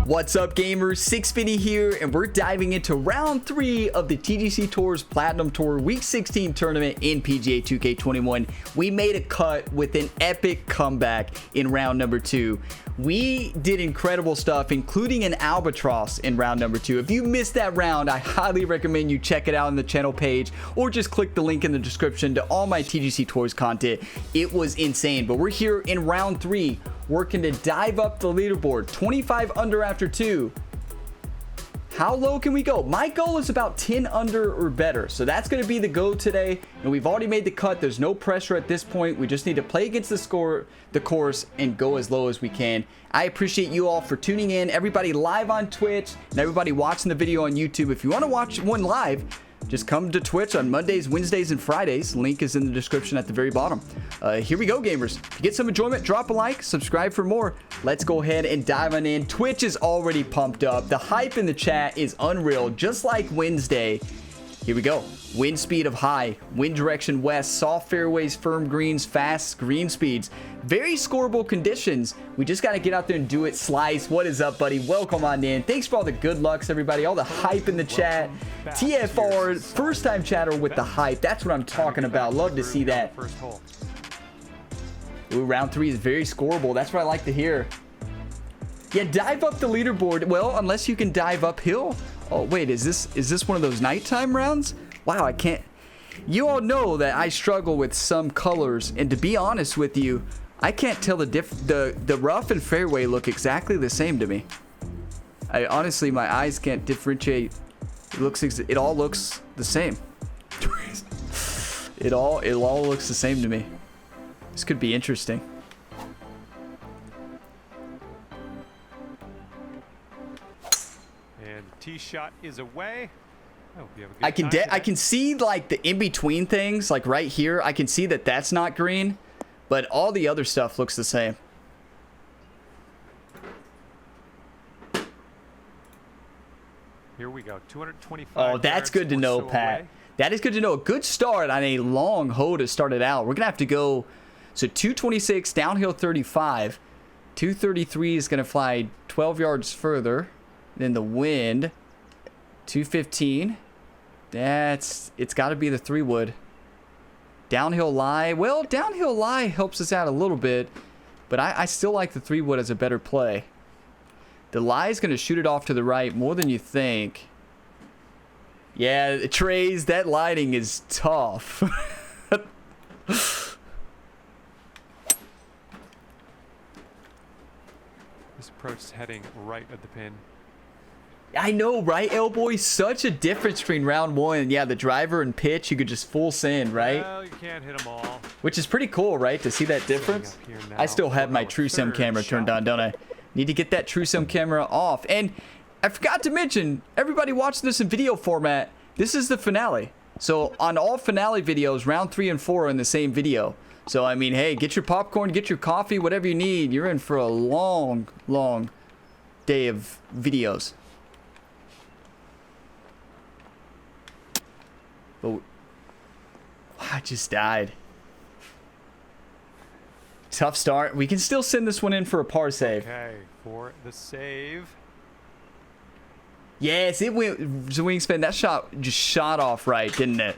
What's up, gamers? 650 here, and we're diving into round 3 of the TGC Tours Platinum Tour Week 16 tournament in PGA 2K21. We made a cut with an epic comeback in round number 2. We did incredible stuff, including an albatross in round number 2. If you missed that round, I highly recommend you check it out on the channel page, or just click the link in the description to all my TGC Tours content. It was insane, but we're here in round 3, working to dive up the leaderboard. 25 under after 2. How low can we go? My goal is about 10 under or better, so that's going to be the goal today. And we've already made the cut. There's no pressure at this point. We just need to play against the course and go as low as we can. I appreciate you all for tuning in, everybody live on Twitch and everybody watching the video on YouTube. If you want to watch one live, just come to Twitch on Mondays, Wednesdays, and Fridays. Link is in the description at the very bottom. Here we go, gamers. If you get some enjoyment, drop a like, subscribe for more. Let's go ahead and dive on in. Twitch is already pumped up. The hype in the chat is unreal, just like Wednesday. Here we go. Wind speed of high, wind direction west, soft fairways, firm greens, fast green speeds. Very scoreable conditions. We just got to get out there and do it. Slice, what is up, buddy? Welcome on in. Thanks for all the good lucks, everybody. All the hype in the chat. TFR, first time chatter with the hype. That's what I'm talking about. Love to see that. Ooh, round 3 is very scoreable. That's what I like to hear. Yeah, dive up the leaderboard. Well, unless you can dive uphill. Oh, wait, is this one of those nighttime rounds? Wow, I can't. You all know that I struggle with some colors, and to be honest with you, I can't tell the rough and fairway look exactly the same to me. I honestly, my eyes can't differentiate. It all looks the same. it all looks the same to me. This could be interesting. And the tee shot is away. I can see like the in-between things, like right here. I can see that that's not green, but all the other stuff looks the same. Here we go. 225. Oh, that's good to know, Pat. That is good to know. A good start on a long hole to start it out. We're gonna have to go. So 226 downhill 35. 233 is gonna fly 12 yards further than the wind. 215. It's got to be the 3-wood. Downhill lie. Well, downhill lie helps us out a little bit, but I still like the 3-wood as a better play. The lie is going to shoot it off to the right more than you think. Yeah, Trays, that lighting is tough. This approach is heading right at the pin. I know, right, Elboy? Such a difference between round 1. Yeah, the driver and pitch, you could just full send, right? Well, you can't hit them all. Which is pretty cool, right, to see that difference? I still have my TrueSim camera turned on, don't I? Need to get that TrueSim camera off. And I forgot to mention, everybody watching this in video format, this is the finale. So on all finale videos, round 3 and 4 are in the same video. So, I mean, hey, get your popcorn, get your coffee, whatever you need. You're in for a long, long day of videos. But I just died. Tough start. We can still send this one in for a par save. Okay, for the save. Yes, it went. The wingspan. That shot just shot off right, didn't it?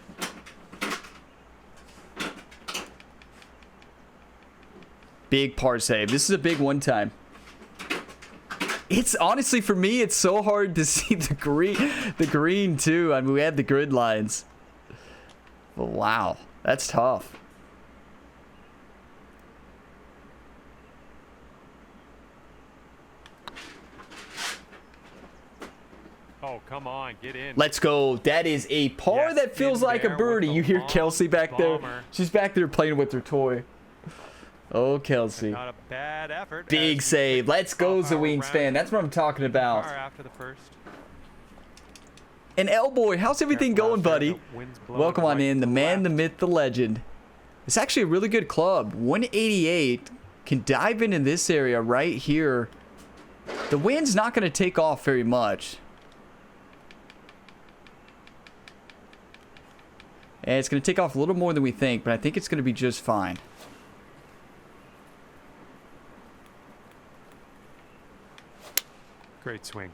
Big par save. This is a big one time. It's honestly, for me, it's so hard to see the green too. I mean, we had the grid lines. But wow, that's tough. Oh, come on, get in. Let's go. That is a par that feels like a birdie. You hear Kelsey back there? She's back there playing with her toy. Oh, Kelsey. Not a bad effort. Big save. Let's go, Wingspan. That's what I'm talking about. After the first. And Elboy, how's everything going, buddy? Welcome on in. The man, the myth, the legend. It's actually a really good club. 188. Can dive into this area right here. The wind's not going to take off very much. And it's going to take off a little more than we think, but I think it's going to be just fine. Great swing.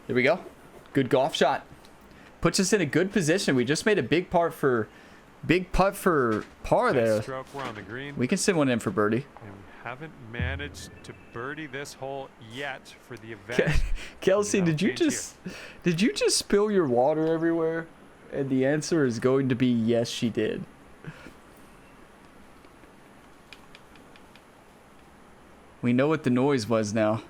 There we go. Good golf shot. Puts us in a good position. We just made a big putt for par there. Nice stroke. We're on the green. We can send one in for birdie. And we haven't managed to birdie this hole yet for the event. Kelsey, No did you change just spill your water everywhere? And the answer is going to be yes, she did. We know what the noise was now.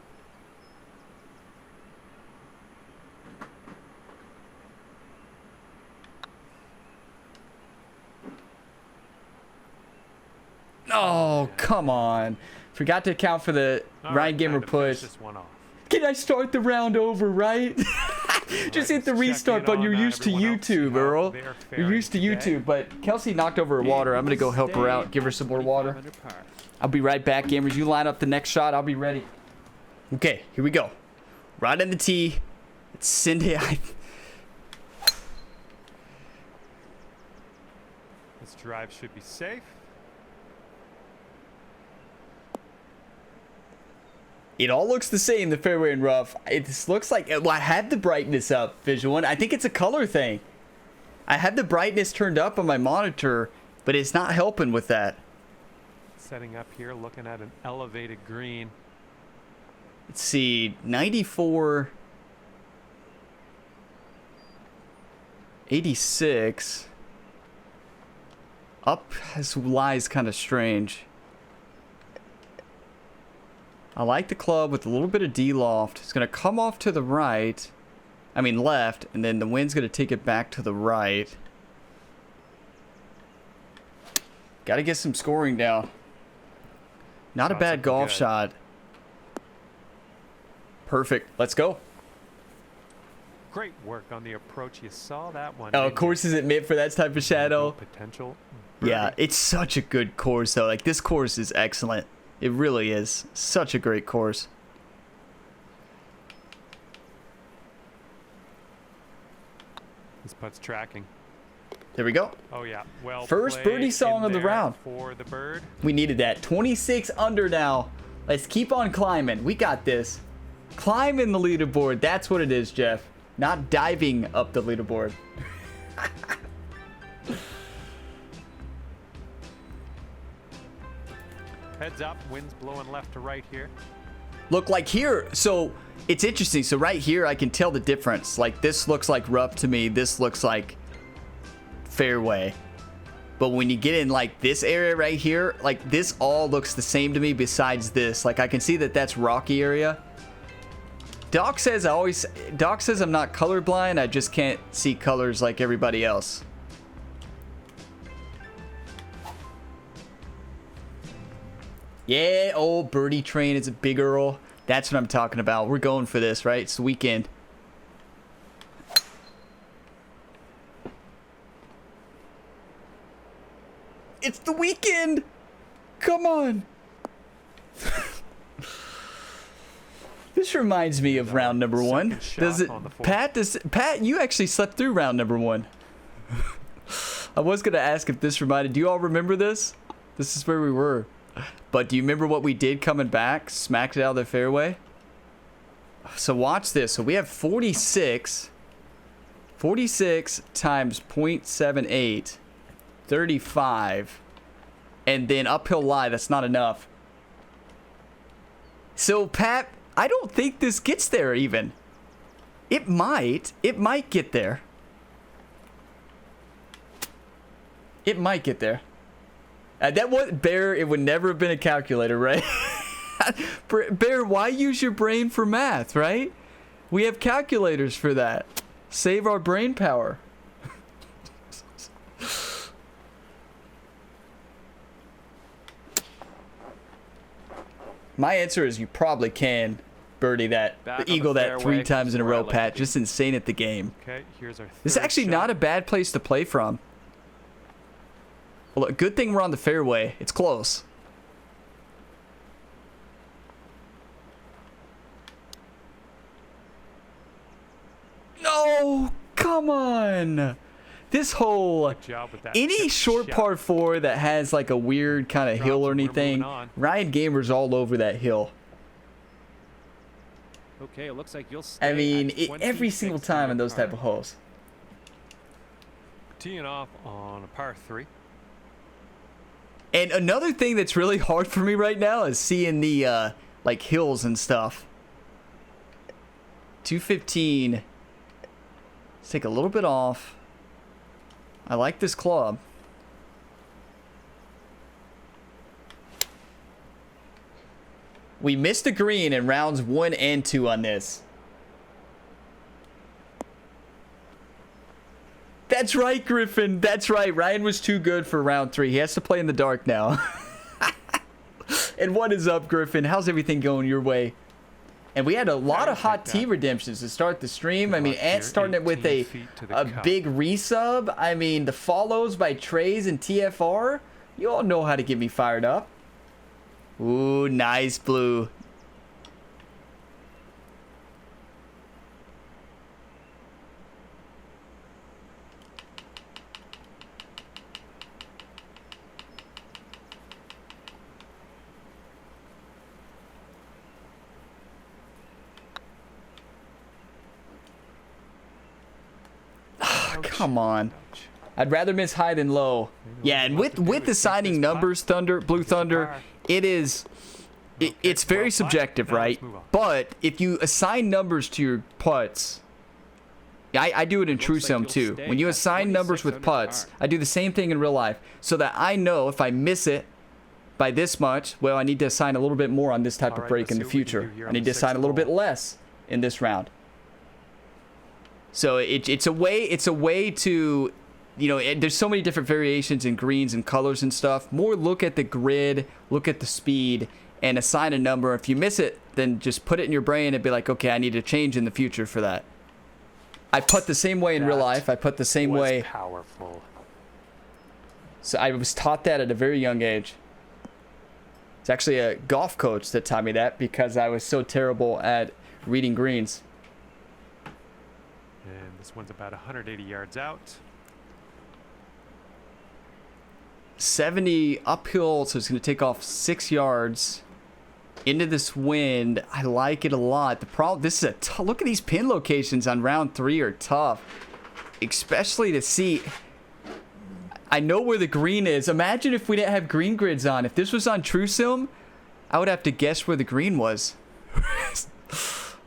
Oh, come on. Forgot to account for the All Ryan right, Gamer time to finish push. this one off. Can I start the round over, right? Just hit the let's check restart in button. on You're that. used to Everyone else, see YouTube, how Earl. they're You're faring used to today. YouTube, but Kelsey knocked over her water. I'm going to go help her out, give her some more water. I'll be right back, gamers. You line up the next shot. I'll be ready. Okay, here we go. Right in the tee. Let's send it. This drive should be safe. It all looks the same, the fairway and rough. It just looks like, well, I had the brightness up, visual one. I think it's a color thing. I had the brightness turned up on my monitor, but it's not helping with that. Setting up here, looking at an elevated green. Let's see, 94, 86. Up lies kind of strange. I like the club with a little bit of D-loft. It's going to come off to the right. I mean left. And then the wind's going to take it back to the right. Got to get some scoring down. Not a Shot's bad looking golf good. shot. Perfect. Let's go. Great work on the approach. You saw that one. Oh, didn't you? course isn't meant for that type of shadow. Potential. Yeah, birdie. it's such a good course, though. Like, this course is excellent. It really is. Such a great course. This putt's tracking. There we go. Oh yeah. Well. First played birdie song in of the there round. for the bird. We needed that. 26 under now. Let's keep on climbing. We got this. Climbing the leaderboard. That's what it is, Jeff. Not diving up the leaderboard. Heads up. Wind's blowing left to right here. Look, like here, so it's interesting. So right here, I can tell the difference. Like, this looks like rough to me. This looks like fairway. But when you get in, like, this area right here, like, this all looks the same to me besides this. Like, I can see that that's rocky area. Doc says I'm not colorblind. I just can't see colors like everybody else. Yeah, old birdie train is a big Earl. That's what I'm talking about. We're going for this, right? It's the weekend. It's the weekend. Come on. This reminds me of round number one. Second Does shot it, on the fourth. Pat, you actually slept through round number one. I was going to ask if this reminded, do you all remember this? This is where we were. But do you remember what we did coming back? Smacked it out of the fairway? So watch this. So we have 46. 46 times 0.78. 35. And then uphill lie. That's not enough. So, Pat, I don't think this gets there even. It might. It might get there. It might get there. That was Bear. It would never have been a calculator, right? Bear, why use your brain for math, right? We have calculators for that. Save our brain power. My answer is you probably can birdie that, Back on the eagle that fairway, 3 times in a where I row, like Pat. to be. Just insane at the game. Okay. Here's our. This is third actually shot. not a bad place to play from. Well, look, good thing we're on the fairway. It's close. No, come on. This whole, Good job with that any chip short shot. par 4 that has like a weird kind of hill or We're moving anything, on. Ryan Gamer's all over that hill. Okay, it looks like you'll stay I mean, at every single 26 time on in your those type par. of holes. Teeing off on a par 3. And another thing that's really hard for me right now is seeing the like hills and stuff. 215. Let's take a little bit off. I like this club. We missed a green in rounds 1 and 2 on this. That's right, Griffin. That's right. Ryan was too good for round 3. He has to play in the dark now. And what is up, Griffin? How's everything going your way? And we had a lot of hot tea redemptions to start the stream. I mean, Ant's starting it with a big resub. I mean, the follows by Trays and TFR. You all know how to get me fired up. Ooh, nice blue. Come on. I'd rather miss high than low. Yeah, and with assigning numbers, Blue Thunder, it's very subjective, right? But if you assign numbers to your putts, I do it in True Sim too. When you assign numbers with putts, I do the same thing in real life, so that I know if I miss it by this much, well, I need to assign a little bit more on this type of break in the future. I need to assign a little bit less in this round. So it's a way to, you know, there's so many different variations in greens and colors and stuff. More look at the grid, look at the speed, and assign a number. If you miss it, then just put it in your brain and be like, okay, I need to change in the future for that. I put the same way in real life. I put the same way. Powerful. So I was taught that at a very young age. It's actually a golf coach that taught me that because I was so terrible at reading greens. And this one's about 180 yards out. 70 uphill, so it's going to take off 6 yards into this wind. I like it a lot. The problem, this is look at these pin locations on round 3 are tough, especially to see. I know where the green is. Imagine if we didn't have green grids on. If this was on True Sim, I would have to guess where the green was.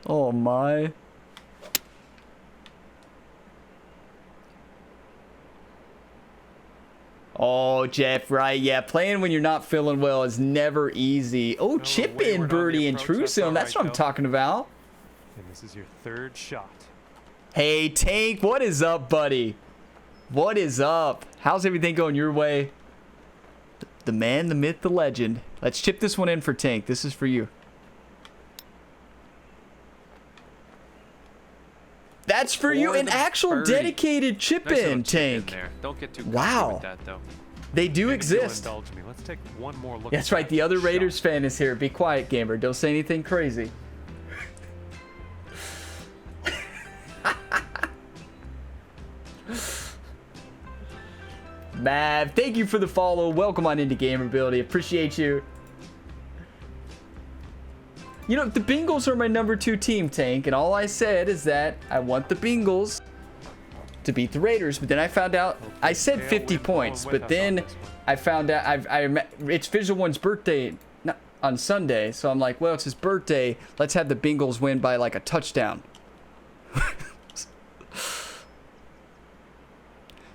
Oh my. Oh, Jeff, right. Yeah, playing when you're not feeling well is never easy. Oh, chip in birdie in True Sim. That's what I'm talking about. And this is your third shot. Hey, Tank, what is up, buddy? What is up? How's everything going your way? The man, the myth, the legend. Let's chip this one in for Tank. This is for you. That's for you, an actual dedicated chip in, Tank. Don't get too wow. with that, though. They do And if you'll exist. indulge me, let's take one more look. That's at right. that The other shot. Raiders fan is here. Be quiet, gamer. Don't say anything crazy. Mav, thank you for the follow. Welcome on into Gamerability. Appreciate you. You know, the Bengals are my number 2 team, Tank, and all I said is that I want the Bengals to beat the Raiders, but then I found out, I said 50 points, but then I found out it's Visual One's birthday on Sunday, so I'm like, well, it's his birthday. Let's have the Bengals win by like a touchdown.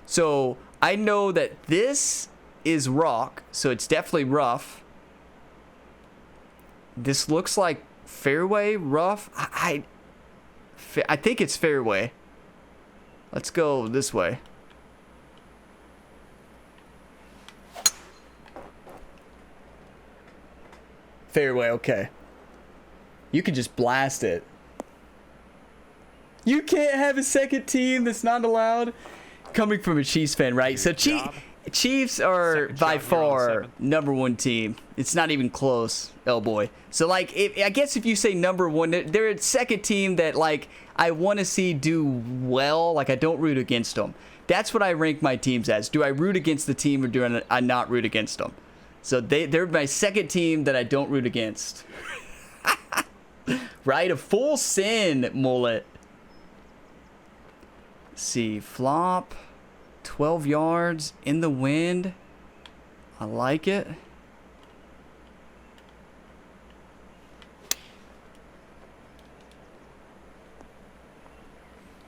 So I know that this is rock, so it's definitely rough. This looks like fairway rough. I think it's fairway. Let's go this way. Fairway, okay. You can just blast it. You can't have a second team that's not allowed. Coming from a Chiefs fan, right? So Chiefs are Second by shot here on the far seventh. #1 team. It's not even close, oh boy. So like, I guess if you say #1, they're a second team that like I want to see do well. Like I don't root against them. That's what I rank my teams as. Do I root against the team or do I not root against them? So they're my second team that I don't root against. Right, a full sin, mullet. Let's see, flop. 12 yards in the wind. I like it.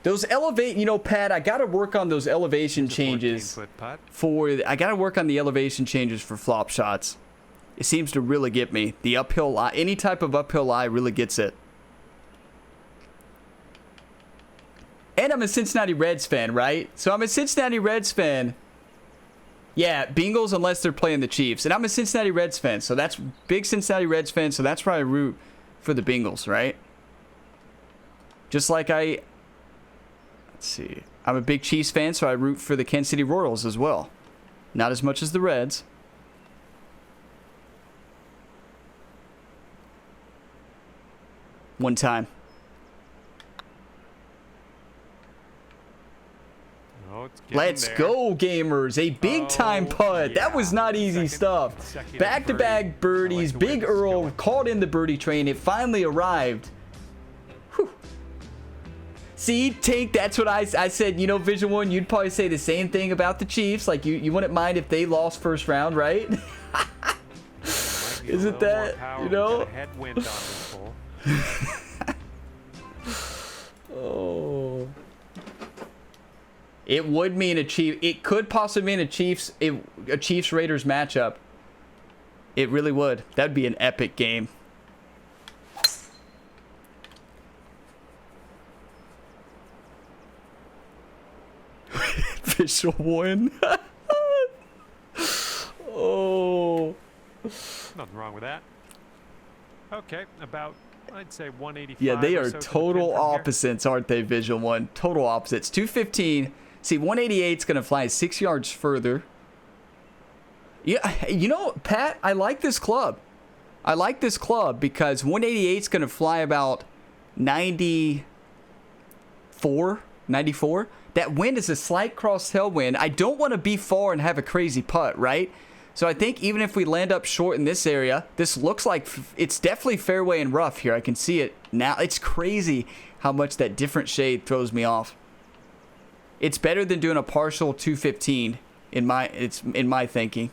Those elevate, you know, Pat, I got to work on those elevation changes I got to work on the elevation changes for flop shots. It seems to really get me. The uphill lie, any type of uphill lie really gets it. And I'm a Cincinnati Reds fan, right? So I'm a Cincinnati Reds fan. Yeah, Bengals unless they're playing the Chiefs. And I'm a Cincinnati Reds fan, so that's big Cincinnati Reds fan, so that's why I root for the Bengals, right? Just like let's see. I'm a big Chiefs fan, so I root for the Kansas City Royals as well. Not as much as the Reds. One time. Let's go, gamers. A big-time putt. Yeah. That was not easy stuff. Back-to-back birdies. Big Earl caught in the birdie train. It finally arrived. Whew. See, Tank, that's what I said. You know, Vision 1, you'd probably say the same thing about the Chiefs. Like, you wouldn't mind if they lost first round, right? Isn't that, you know? Oh. It would mean it could possibly mean a Chiefs Raiders matchup. It really would. That'd be an epic game. Official win. Oh. Nothing wrong with that. Okay, about I'd say 185. Yeah, they are so total opposites, aren't they, Visual 1? Total opposites. 215. See, 188 is going to fly 6 yards further. Yeah, you know, Pat, I like this club. I like this club because 188 is going to fly about 94. That wind is a slight cross tailwind. I don't want to be far and have a crazy putt, right? So I think even if we land up short in this area, this looks like it's definitely fairway and rough here. I can see it now. It's crazy how much that different shade throws me off. It's better than doing a partial 215 in my thinking.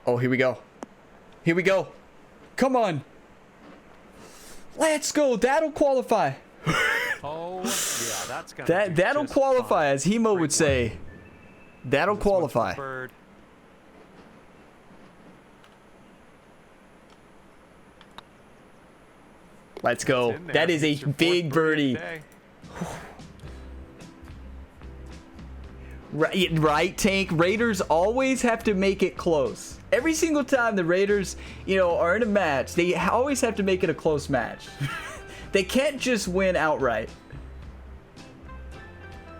Oh, here we go. Here we go. Come on. Let's go. That'll qualify. Oh, yeah, that's gonna that'll qualify, as Hemo would say. That'll qualify. Let's go. That is a big birdie. Right, Tank? Raiders always have to make it close. Every single time the Raiders, you know, are in a match, they always have to make it a close match. They can't just win outright.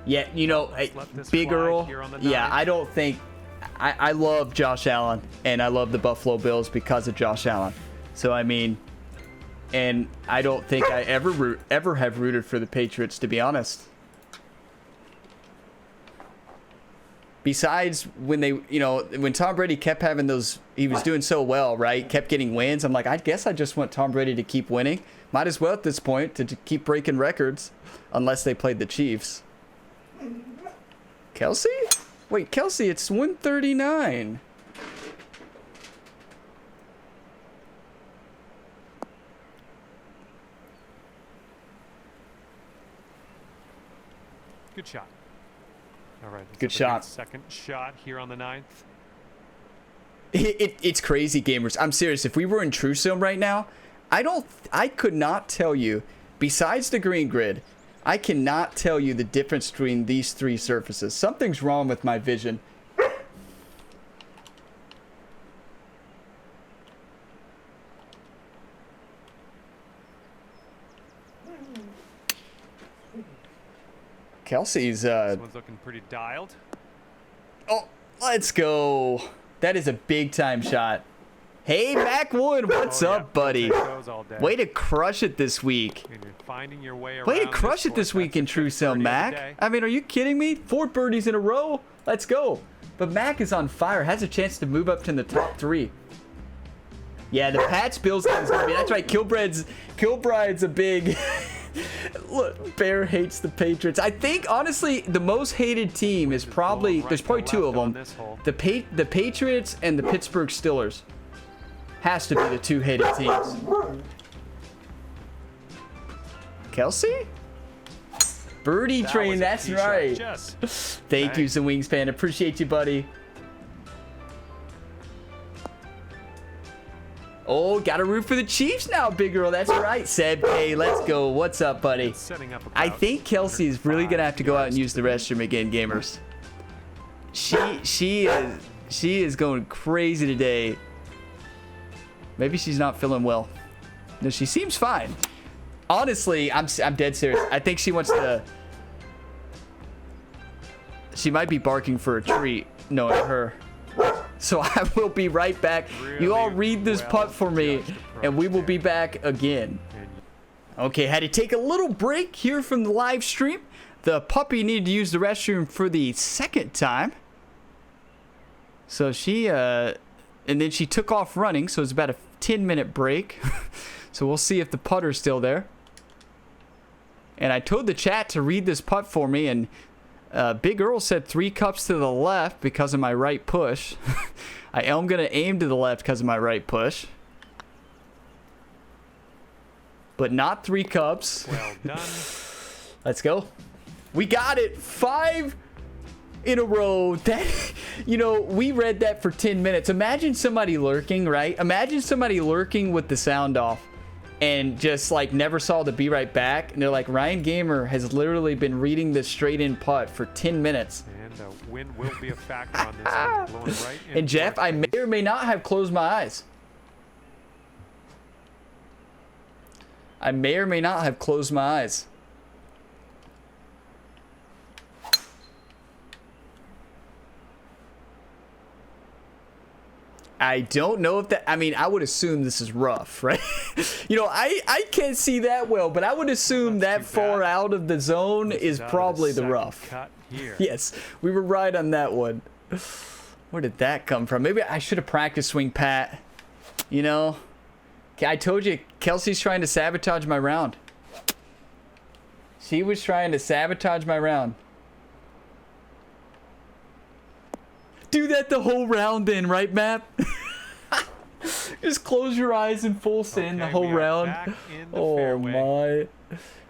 Yeah, you know, Big Earl, yeah, I don't think... I love Josh Allen, and I love the Buffalo Bills because of Josh Allen. So, I mean... And I don't think I ever have rooted for the Patriots, to be honest. Besides when they, you know, when Tom Brady kept having those, he was doing so well, right? Kept getting wins. I'm like, I guess I just want Tom Brady to keep winning. Might as well at this point to keep breaking records, unless they played the Chiefs. Kelsey? Wait, Kelsey, it's 139. Good shot. All right. Good shot. Second shot here on the 9th. It's crazy, gamers. I'm serious. If we were in True Sim right now, I could not tell you, besides the green grid, I cannot tell you the difference between these three surfaces. Something's wrong with my vision. Kelsey's This one's looking pretty dialed. oh, let's go. That is a big time shot. Hey, Mac Wood, what's up, buddy? Way to crush it this week. And you're finding your way Way to crush it this week in True Sound, Mac. I mean, are you kidding me? 4 birdies in a row. Let's go. But Mac is on fire. Has a chance to move up to the top 3. Yeah, the Pats Bills game is gonna be. That's right. Kilbride's a big. Look, Bear hates the Patriots. I think honestly, the most hated team is probably there's probably 2 of them. The Patriots and the Pittsburgh Steelers. Has to be the 2 hated teams. Kelsey? Birdie train, that's right. Thank you, some Wingspan. Appreciate you, buddy. Oh, gotta root for the Chiefs now, big girl. That's right, Seb. Hey, let's go. What's up, buddy? I think Kelsey is really gonna have to go out and use the restroom again, gamers. She is going crazy today. Maybe she's not feeling well. No, she seems fine. Honestly, I'm dead serious. I think she wants to. She might be barking for a treat, knowing her. So I will be right back. You all read this putt for me, and we will be back again. Okay, had to take a little break here from the live stream. The puppy needed to use the restroom for the 2nd time. So she, and then she took off running, so it's about a 10-minute break. So we'll see if the putter's still there. And I told the chat to read this putt for me, and Big Earl said 3 cups to the left because of my right push. I am going to aim to the left because of my right push. But not 3 cups. Well done. Let's go. We got it. 5 in a row. That, you know, we read that for 10 minutes. Imagine somebody lurking, right? Imagine somebody lurking with the sound off and just like never saw the be right back. And they're like, Ryan Gamer has literally been reading this straight in putt for 10 minutes. And wind will be a factor on this one. Blowing right and Jeff, I may or may not have closed my eyes. I may or may not have closed my eyes. I don't know if that, I mean, I would assume this is rough, right? You know, I can't see that well, but I would assume that far out of the zone is probably the rough. Yes, we were right on that one. Where did that come from? Maybe I should have practiced swing pat. You know, I told you, Kelsey's trying to sabotage my round. She was trying to sabotage my round. Do that the whole round then, right, Map? Just close your eyes in full sin the whole round. Oh my.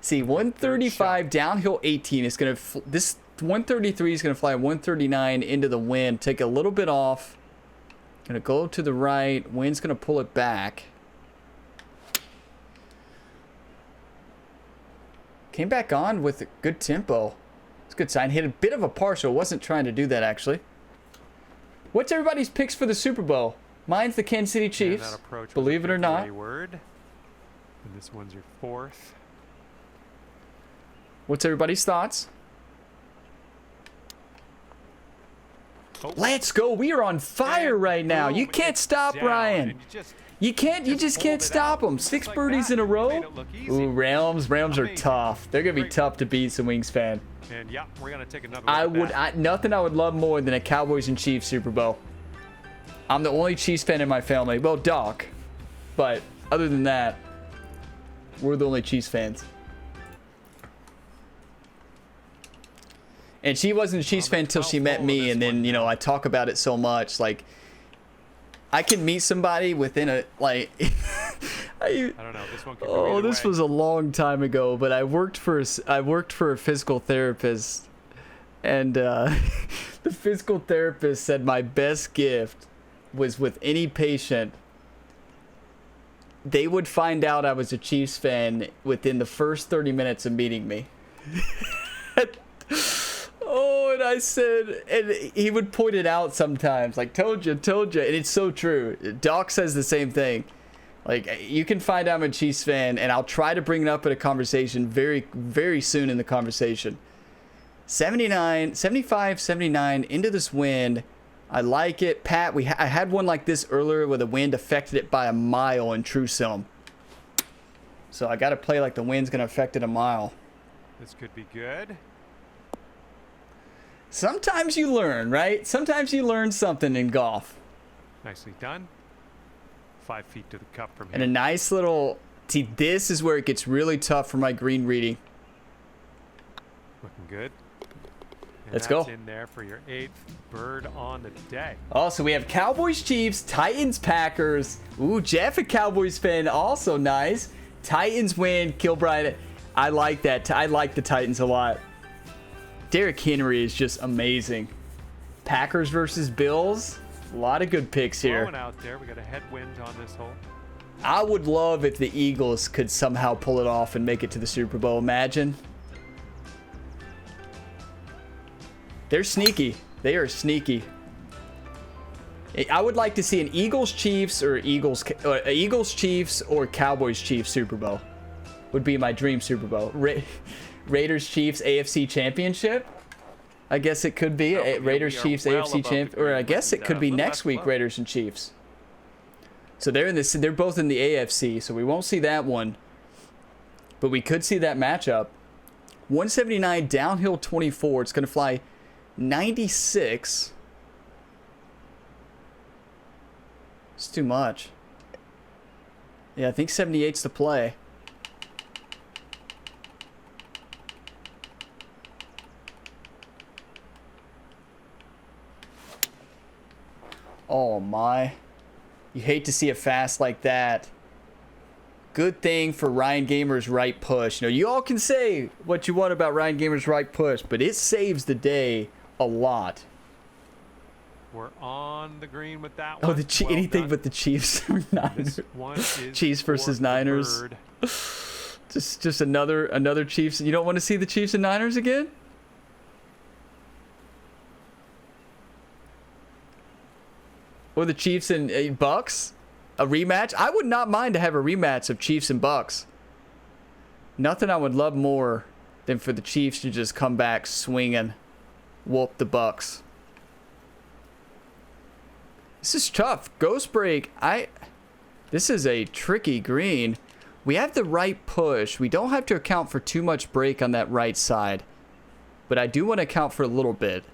See, 135 downhill 18 is going to, this 133 is going to fly 139 into the wind, take a little bit off. Going to go to the right, wind's going to pull it back. Came back on with a good tempo. It's a good sign. Hit a bit of a partial, wasn't trying to do that actually. What's everybody's picks for the Super Bowl? Mine's the Kansas City Chiefs, believe it or not. And this one's your 4th. What's everybody's thoughts? Oh. Let's go. We are on fire right now. You can't stop Ryan. You just can't stop them. 6 birdies in a row. Ooh, Rams are tough. They're going to be tough to beat, some Wings fan. And yeah, we're gonna take another. Nothing I would love more than a Cowboys and Chiefs Super Bowl. I'm the only Chiefs fan in my family. Well, Doc, but other than that, we're the only Chiefs fans. And she wasn't a Chiefs fan until she met me, and then you know I talk about it so much. Like I can meet somebody within a like. I don't know. This one could go this was a long time ago, but I worked for a physical therapist, and the physical therapist said my best gift was with any patient. They would find out I was a Chiefs fan within the first 30 minutes of meeting me. Oh, and I said, and he would point it out sometimes, like, told you, and it's so true. Doc says the same thing. Like, you can find out I'm a Chiefs fan, and I'll try to bring it up in a conversation very, very soon in the conversation. 79, 75, 79 into this wind. I like it. Pat, I had one like this earlier where the wind affected it by a mile in True Sim. So I got to play like the wind's going to affect it a mile. This could be good. Sometimes you learn, right? Sometimes you learn something in golf. Nicely done. 5 feet to the cup from here. And a nice little... See, this is where it gets really tough for my green reading. Looking good. And Let's go. That's in there for your 8th bird on the day. Oh, so we have Cowboys, Chiefs, Titans, Packers. Ooh, Jeff, a Cowboys fan, also nice. Titans win. Kilbride. I like that. I like the Titans a lot. Derrick Henry is just amazing. Packers versus Bills. A lot of good picks here. Blowing out there. We got a headwind on this hole. I would love if the Eagles could somehow pull it off and make it to the Super Bowl. Imagine. They're sneaky. They are sneaky. I would like to see an Eagles Chiefs or Eagles Chiefs or Cowboys Chiefs Super Bowl. Would be my dream Super Bowl. Raiders Chiefs AFC Championship. I guess it could be Raiders Chiefs AFC Champ, or I guess it could be next week Raiders and Chiefs. So they're in this. They're both in the AFC, so we won't see that one, but we could see that matchup. 179 downhill 24. It's going to fly 96. It's too much. Yeah, I think 78's the play. Oh my. You hate to see a fast like that. Good thing for Ryan Gamer's right push. You know, you all can say what you want about Ryan Gamer's right push, but it saves the day a lot. We're on the green with that Oh, one. anything but the Chiefs or Niners. This one is Chiefs versus Niners. Just another Chiefs. You don't want to see the Chiefs and Niners again? Or the Chiefs and Bucks? A rematch? I would not mind to have a rematch of Chiefs and Bucks. Nothing I would love more than for the Chiefs to just come back swinging, whoop the Bucks. This is tough. Ghost break. This is a tricky green. We have the right push. We don't have to account for too much break on that right side, but I do want to account for a little bit.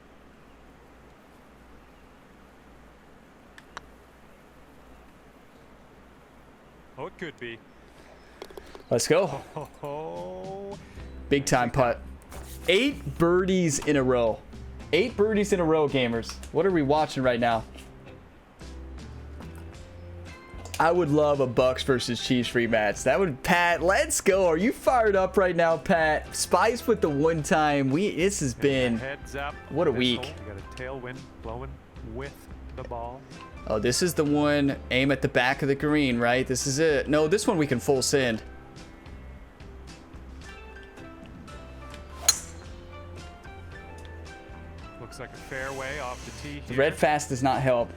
Oh, it could be. Let's go. Oh, Big time putt. 8 birdies in a row. 8 birdies in a row, gamers. What are we watching right now? I would love a Bucks versus Chiefs rematch. That would, Pat, let's go. Are you fired up right now, Pat? Spice with the one time. This has been, heads up. What a week. We got a tailwind blowing with the ball. Oh, this is the one. Aim at the back of the green, right? This is it. No, this one we can full send. Looks like a fairway off the tee here. Red fast does not help.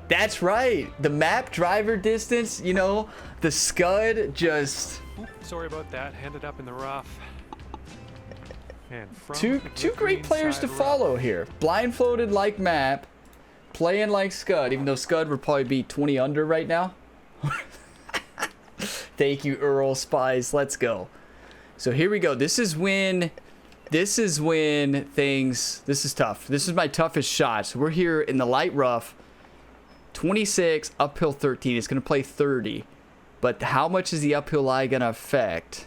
That's right. The map driver distance, you know, the scud just... Oop, sorry about that. Handed up in the rough. And from two great players to follow here. Blindfolded like map. Playing like Scud, even though Scud would probably be 20 under right now. Thank you, Earl Spies. Let's go. So here we go. This is when things... This is tough. This is my toughest shot. So we're here in the light rough. 26, uphill 13. It's going to play 30. But how much is the uphill lie going to affect?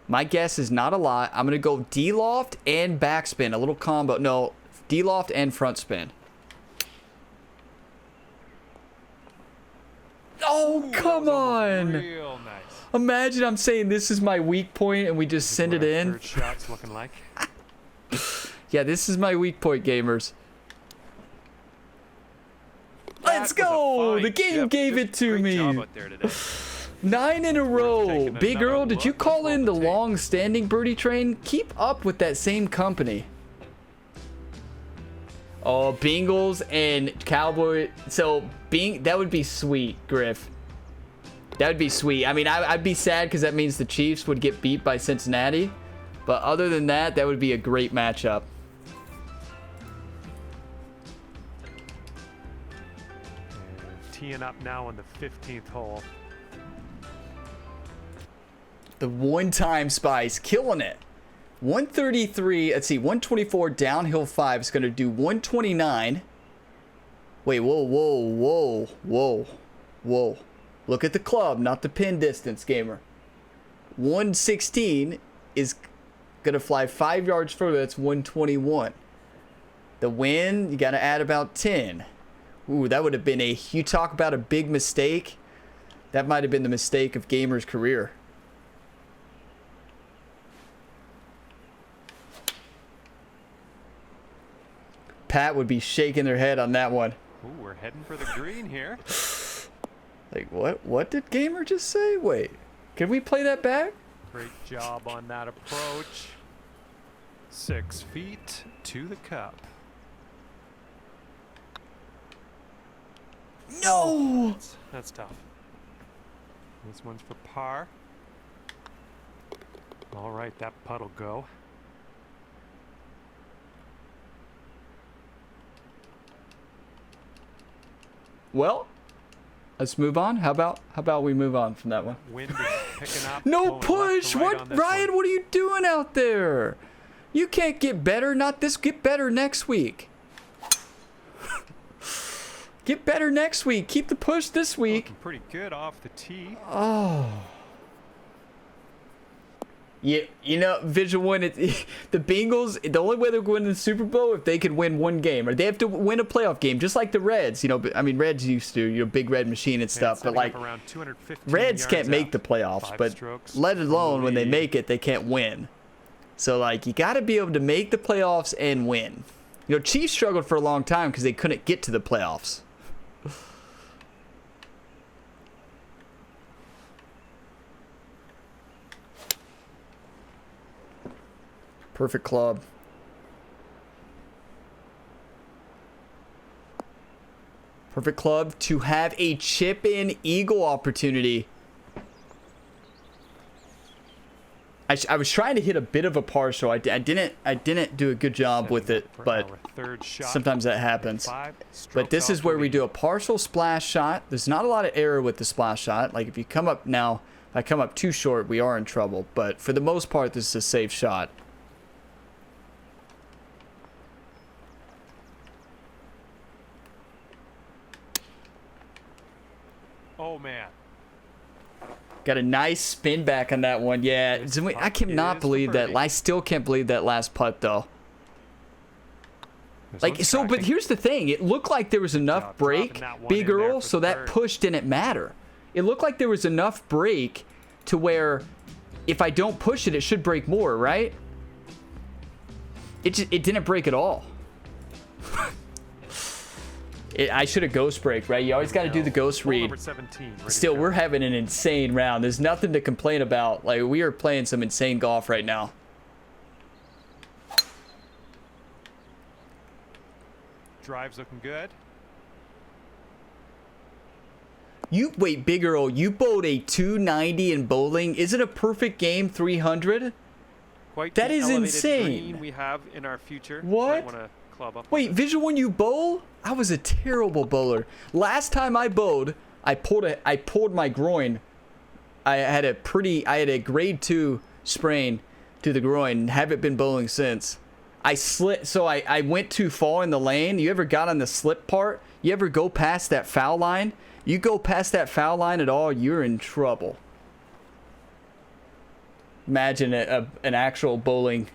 My guess is not a lot. I'm going to go D-loft and backspin. A little combo. No, D-loft and front spin. Oh, come on. Real nice. Imagine I'm saying this is my weak point and we just send it in. Third shot's looking like. Yeah, this is my weak point, gamers. Let's go. The game gave it to me. 9 in a row. Big Earl, did you call in the long-standing birdie train? Keep up with that same company. Oh, Bengals and Cowboy. So, that would be sweet, Griff. That would be sweet. I mean, I'd be sad because that means the Chiefs would get beat by Cincinnati. But other than that, that would be a great matchup. teeing up now on the 15th hole. The one-time Spice, killing it. 133, let's see, 124 downhill 5 is going to do 129. Wait, whoa. Look at the club, not the pin distance, gamer. 116 is going to fly 5 yards further. That's 121. The wind, you got to add about 10. Ooh, that would have been you talk about a big mistake. That might have been the mistake of Gamer's career. Pat would be shaking their head on that one. Ooh, we're heading for the green here. Like, what did Gamer just say? Wait, can we play that back? Great job on that approach. 6 feet to the cup. No! That's tough. This one's for par. All right, that putt'll go. Well, let's move on. How about we move on from that one? Wind is picking up. No blowing push. left to right What, on this Ryan? one. What are you doing out there? You can't get better. Not this. Get better next week. Get better next week. Keep the push this week. Looking pretty good off the tee. Oh. Yeah, you know, Visual One, the Bengals, the only way they're going to the Super Bowl if they could win one game, or they have to win a playoff game, just like the Reds. You know, I mean, Reds used to, you know, big red machine and stuff, but like, Reds can't make the playoffs, but let alone when they make it, they can't win. So like, you got to be able to make the playoffs and win. You know, Chiefs struggled for a long time because they couldn't get to the playoffs. Perfect club. Perfect club to have a chip-in eagle opportunity. I was trying to hit a bit of a partial. I didn't do a good job with it, but sometimes that happens. But this is where we do a partial splash shot. There's not a lot of error with the splash shot. Like if you come up now, if I come up too short, we are in trouble. But for the most part, this is a safe shot. Oh man. Got a nice spin back on that one. Yeah, I cannot believe that. I still can't believe that last putt though. Like so, but here's the thing. It looked like there was enough break, Big Earl, so that push didn't matter. It looked like there was enough break to where if I don't push it, it should break more, right? It didn't break at all. I should have ghost break, right? You always got to do the ghost read. Still, we're having an insane round. There's nothing to complain about. Like, we are playing some insane golf right now. Drive's looking good. Wait, Big Earl, you bowled a 290 in bowling. Is it a perfect game 300? That is insane. We have in our future. What? Wait, Visual One, you bowl? I was a terrible bowler. Last time I bowled, I pulled my groin. I had a grade 2 sprain to the groin and haven't been bowling since. I slipped, so I went too far in the lane. You ever got on the slip part? You ever go past that foul line? You go past that foul line at all, you're in trouble. Imagine an actual bowling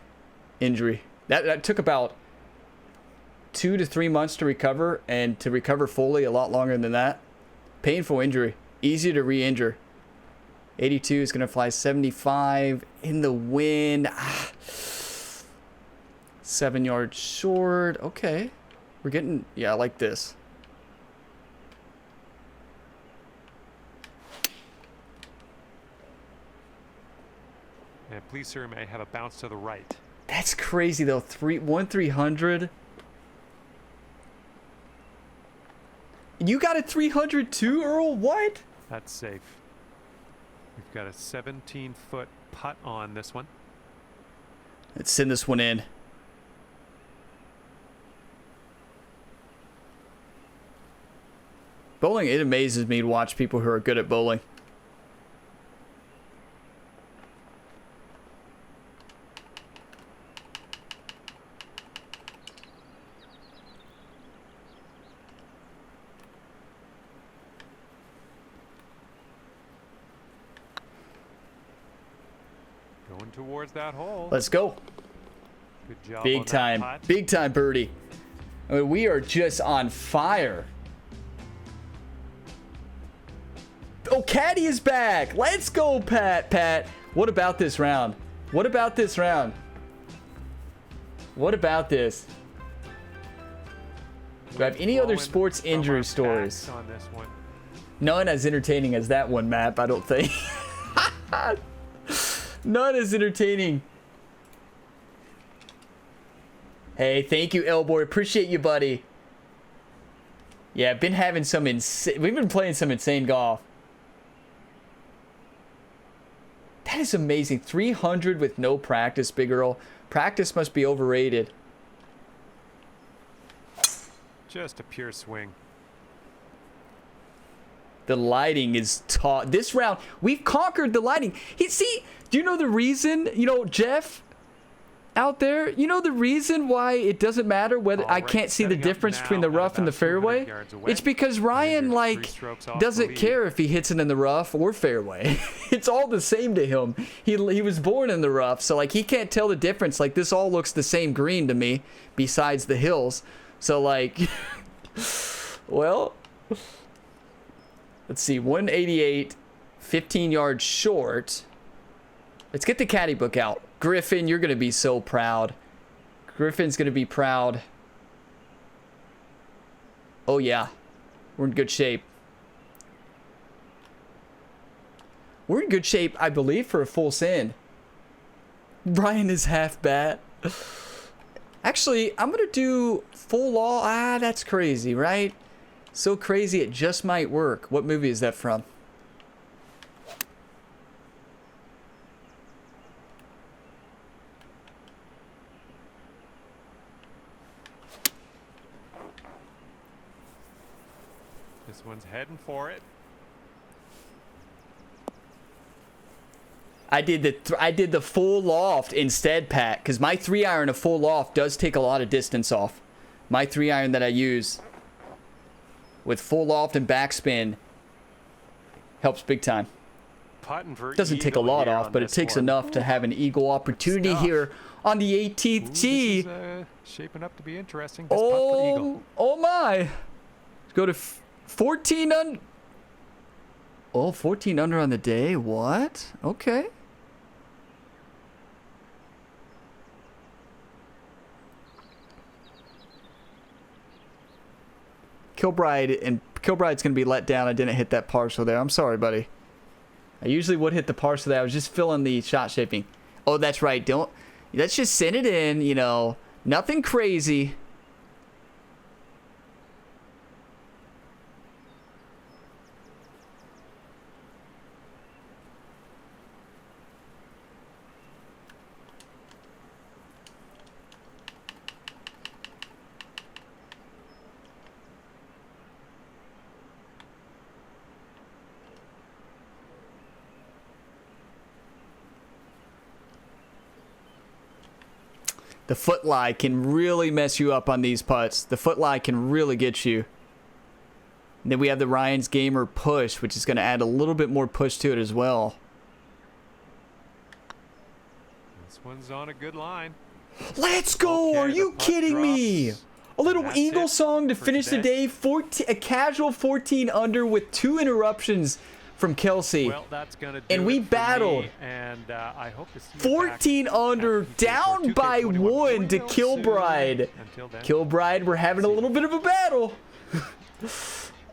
injury. That took about 2 to 3 months to recover, and to recover fully a lot longer than that. Painful injury, easy to re-injure. 82 is going to fly 75 in the wind. 7 yards short. Okay, we're getting, yeah, I like this. And please, sir, may have a bounce to the right. That's crazy though. 300. You got a 300 too, Earl? What? That's safe. We've got a 17-foot putt on this one. Let's send this one in. Bowling, it amazes me to watch people who are good at bowling. Going towards that hole. Let's go. Good job. Big time. Big time birdie. I mean, we are just on fire. Oh, Caddy is back. Let's go, Pat. What about this round? What about this round? What about this? Do I have any other sports injury stories? On this one. None as entertaining as that one, Map, I don't think. None as entertaining. Hey, thank you, Elboy. Appreciate you, buddy. Yeah, I've been having some insane... We've been playing some insane golf. That is amazing. 300 with no practice, Big Earl. Practice must be overrated. Just a pure swing. The lighting is taut. This round, we've conquered the lighting. See, do you know the reason, Jeff out there, the reason why it doesn't matter whether I can't see the difference between the rough and the fairway? It's because Ryan, doesn't care if he hits it in the rough or fairway. It's all the same to him. He was born in the rough, so, he can't tell the difference. This all looks the same green to me, besides the hills. So, well... Let's see, 188, 15 yards short. Let's get the caddy book out. Griffin, you're going to be so proud. Griffin's going to be proud. Oh, yeah. We're in good shape. We're in good shape, I believe, for a full send. Brian is half bat. Actually, I'm going to do full law. That's crazy, right? So crazy it just might work. What movie is that from? This one's heading for it. I did the full loft instead, Pat, because my 3-iron a full loft does take a lot of distance off. My 3-iron that I use with full loft and backspin helps big time. Doesn't take a lot off, but it takes enough to have an eagle opportunity here on the 18th tee. This is shaping up to be interesting. This putt for eagle. Oh my! Let's go to 14 under. Oh, 14 under on the day. What? Okay. Kilbride's gonna be let down. I didn't hit that partial there. I'm sorry, buddy. I usually would hit the partial there. I was just filling the shot shaping. Oh, that's right. Let's just send it in. Nothing crazy. The foot lie can really mess you up on these putts. The foot lie can really get you. And then we have the Ryan's Gamer push, which is going to add a little bit more push to it as well. This one's on a good line. Let's go! Okay, are you kidding me? A little eagle song to finish the day. A casual 14 under with 2 interruptions from Kelsey. Well, that's gonna do and we battled. And I hope to see 14 under, down by 1 to Kilbride. Kilbride, we're having a little bit of a battle.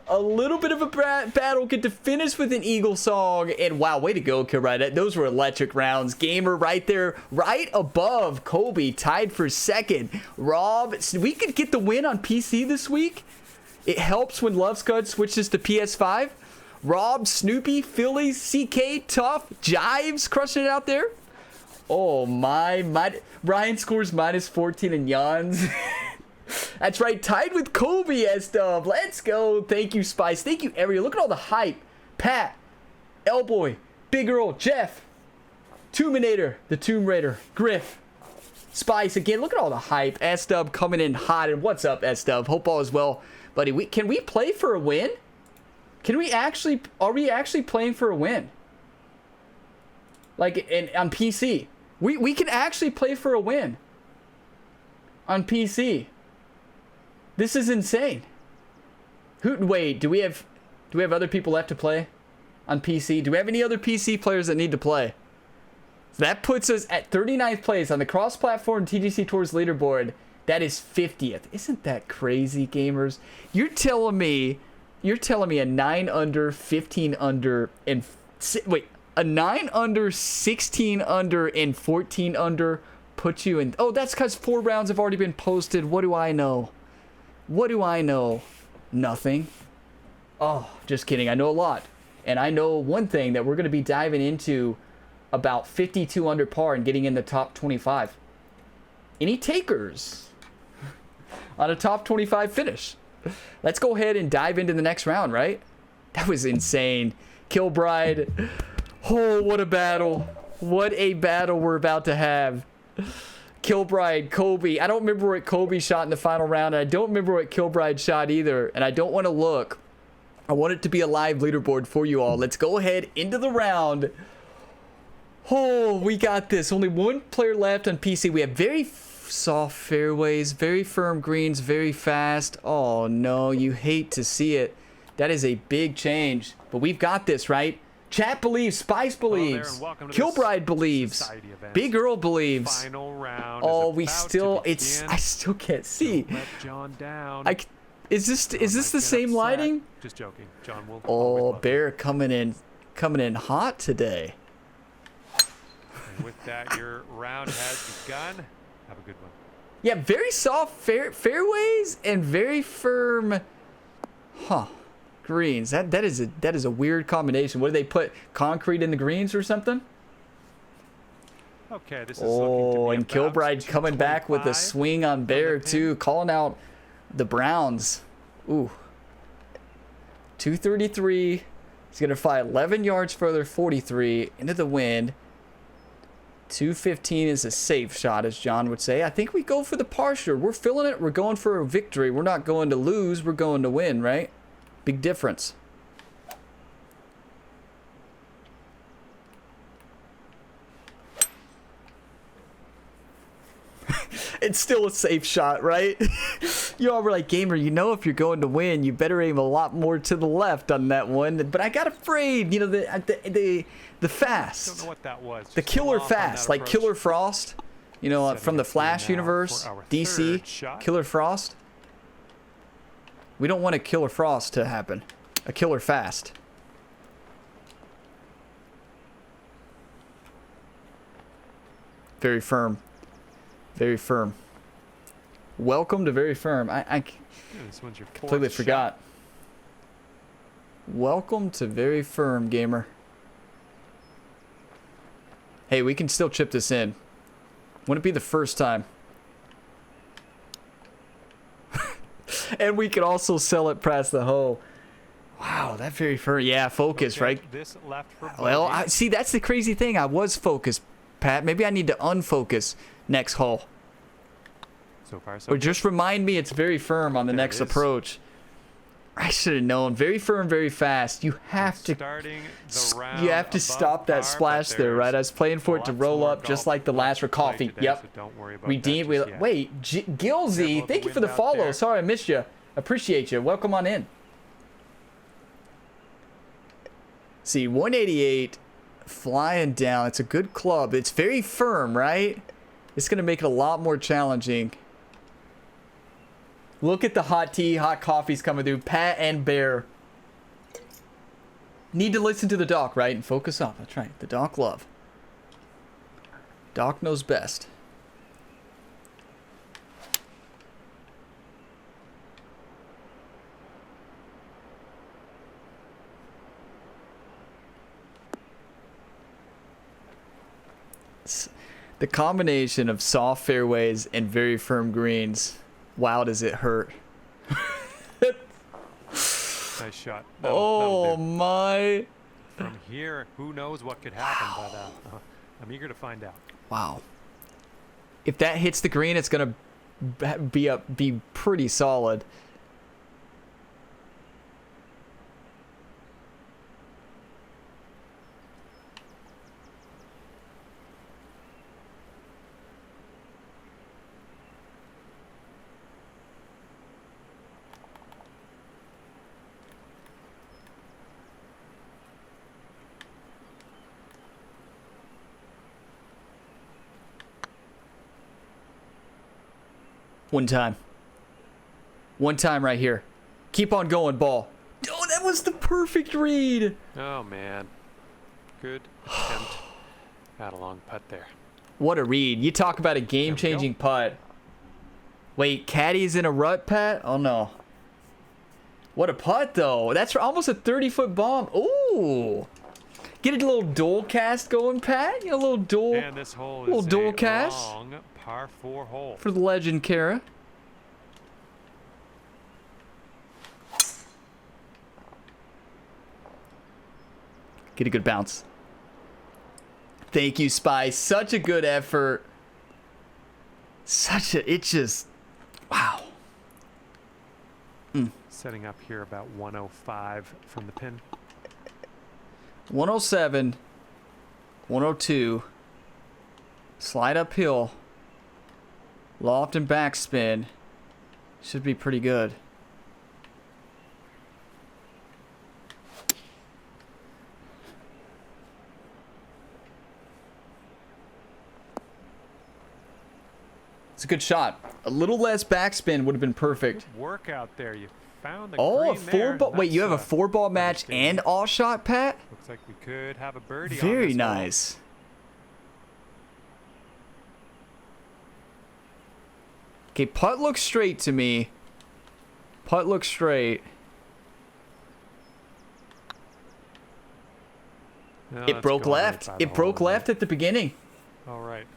A little bit of a battle. Get to finish with an eagle song. And wow, way to go, Kilbride. Those were electric rounds. Gamer right there, right above Kobe, tied for second. Rob, we could get the win on PC this week. It helps when Love Scud switches to PS5. Rob, Snoopy, Philly, CK, Tough, Jives crushing it out there. Oh my. Ryan scores -14 and Jans. That's right, tied with Kobe as Dub. Let's go. Thank you, Spice. Thank you, Ariel. Look at all the hype. Pat, Elboy, Big Earl, Jeff, Tombinator, the Tomb Raider, Griff, Spice. Again, look at all the hype. S-Dub coming in hot. And what's up, S-Dub? Hope all is well, buddy. Can we play for a win? Can we actually... Are we actually playing for a win? Like, on PC. We can actually play for a win. On PC. This is insane. Wait, do we have other people left to play on PC? Do we have any other PC players that need to play? So that puts us at 39th place on the cross-platform TGC Tours leaderboard. That is 50th. Isn't that crazy, gamers? You're telling me a 9 under, 15 under, and wait, a 9 under, 16 under, and 14 under puts you in. Oh, that's because 4 rounds have already been posted. What do I know? What do I know? Nothing. Oh, just kidding. I know a lot. And I know one thing that we're going to be diving into about 52 under par and getting in the top 25. Any takers on a top 25 finish? Let's go ahead and dive into the next round, right? That was insane. Kilbride. Oh, what a battle. What a battle we're about to have. Kilbride, Kobe. I don't remember what Kobe shot in the final round. And I don't remember what Kilbride shot either. And I don't want to look. I want it to be a live leaderboard for you all. Let's go ahead into the round. Oh, we got this. Only one player left on PC. We have very soft fairways, very firm greens, very fast. Oh, no. You hate to see it. That is a big change. But we've got this, right? Chat believes, Spice believes, Kilbride believes, Big Earl believes. Final round. Oh, we still, I still can't see. Let John down. Is this the same lighting? Just joking. John will. Oh, Bear coming in hot today. And with that, your round has begun. Have a good one. Yeah, very soft fairways and very firm, greens. That is a weird combination. What do they put? Concrete in the greens or something? Okay, this is looking to be and Kilbride coming back with a swing on Bear too, calling out the Browns. Ooh. 233. He's gonna fly 11 yards further, 43 into the wind. 215 is a safe shot, as John would say. I think we go for the par sure. We're feeling it. We're going for a victory. We're not going to lose. We're going to win, right? Big difference. It's still a safe shot, right? You all were like, gamer, you know if you're going to win, you better aim a lot more to the left on that one. But I got afraid, you know, the fast. Don't know what that was. The killer fast, like Killer Frost, you know, from the Flash universe, DC, Killer Frost. We don't want a Killer Frost to happen. A Killer Fast. Very firm. Very firm. Welcome to Very Firm. I this one's your completely forgot. Welcome to Very Firm, gamer. Hey, we can still chip this in. Wouldn't it be the first time? And we could also sell it past the hole. Wow, that Very Firm. Yeah, focus, okay, right? This left for Well, see, that's the crazy thing. I was focused, Pat. Maybe I need to unfocus next hole. So far, so Or just remind me it's very firm on the next approach. I should have known. Very firm, very fast. You have to stop that splash there, right? I was playing for it to roll up just like the last for coffee. Today, Yep. So don't worry about Redeem. Wait, Gilsey, thank you for the follow. There. Sorry I missed you. Appreciate you. Welcome on in. See, 188 flying down. It's a good club. It's very firm, right? It's going to make it a lot more challenging. Look at the hot tea, hot coffees coming through. Pat and Bear. Need to listen to the doc, right? And focus up. That's right. The doc love. Doc knows best. The combination of soft fairways and very firm greens Wow, does it hurt. Nice shot. Oh my. From here, who knows what could happen, but I'm eager to find out. Wow. If that hits the green, it's going to be pretty solid. One time. One time right here. Keep on going, ball. Oh, that was the perfect read. Oh, man. Good attempt. Had a long putt there. What a read. You talk about a game-changing putt. Wait, caddy's in a rut, Pat? Oh, no. What a putt, though. That's almost a 30-foot bomb. Ooh. Get a little dual cast going, Pat. You know, a little dual, And this hole little is dual a cast long par 4 hole. for the legend, Kara. Get a good bounce. Thank you, Spice. Such a good effort. It just, wow. Setting up here about 105 from the pin. 107, 102, slide uphill, loft and backspin. Should be pretty good. It's a good shot. A little less backspin would have been perfect. Good work out there. You found the Oh, a green there. four-ball. Wait, you have a That's, 4-ball match and all shot, Pat? Looks like we could have a birdie on Very this hole. nice. Okay, putt looks straight to me. Putt looks straight. No, It that's broke going right left. by the It broke hole, left at the beginning. All right.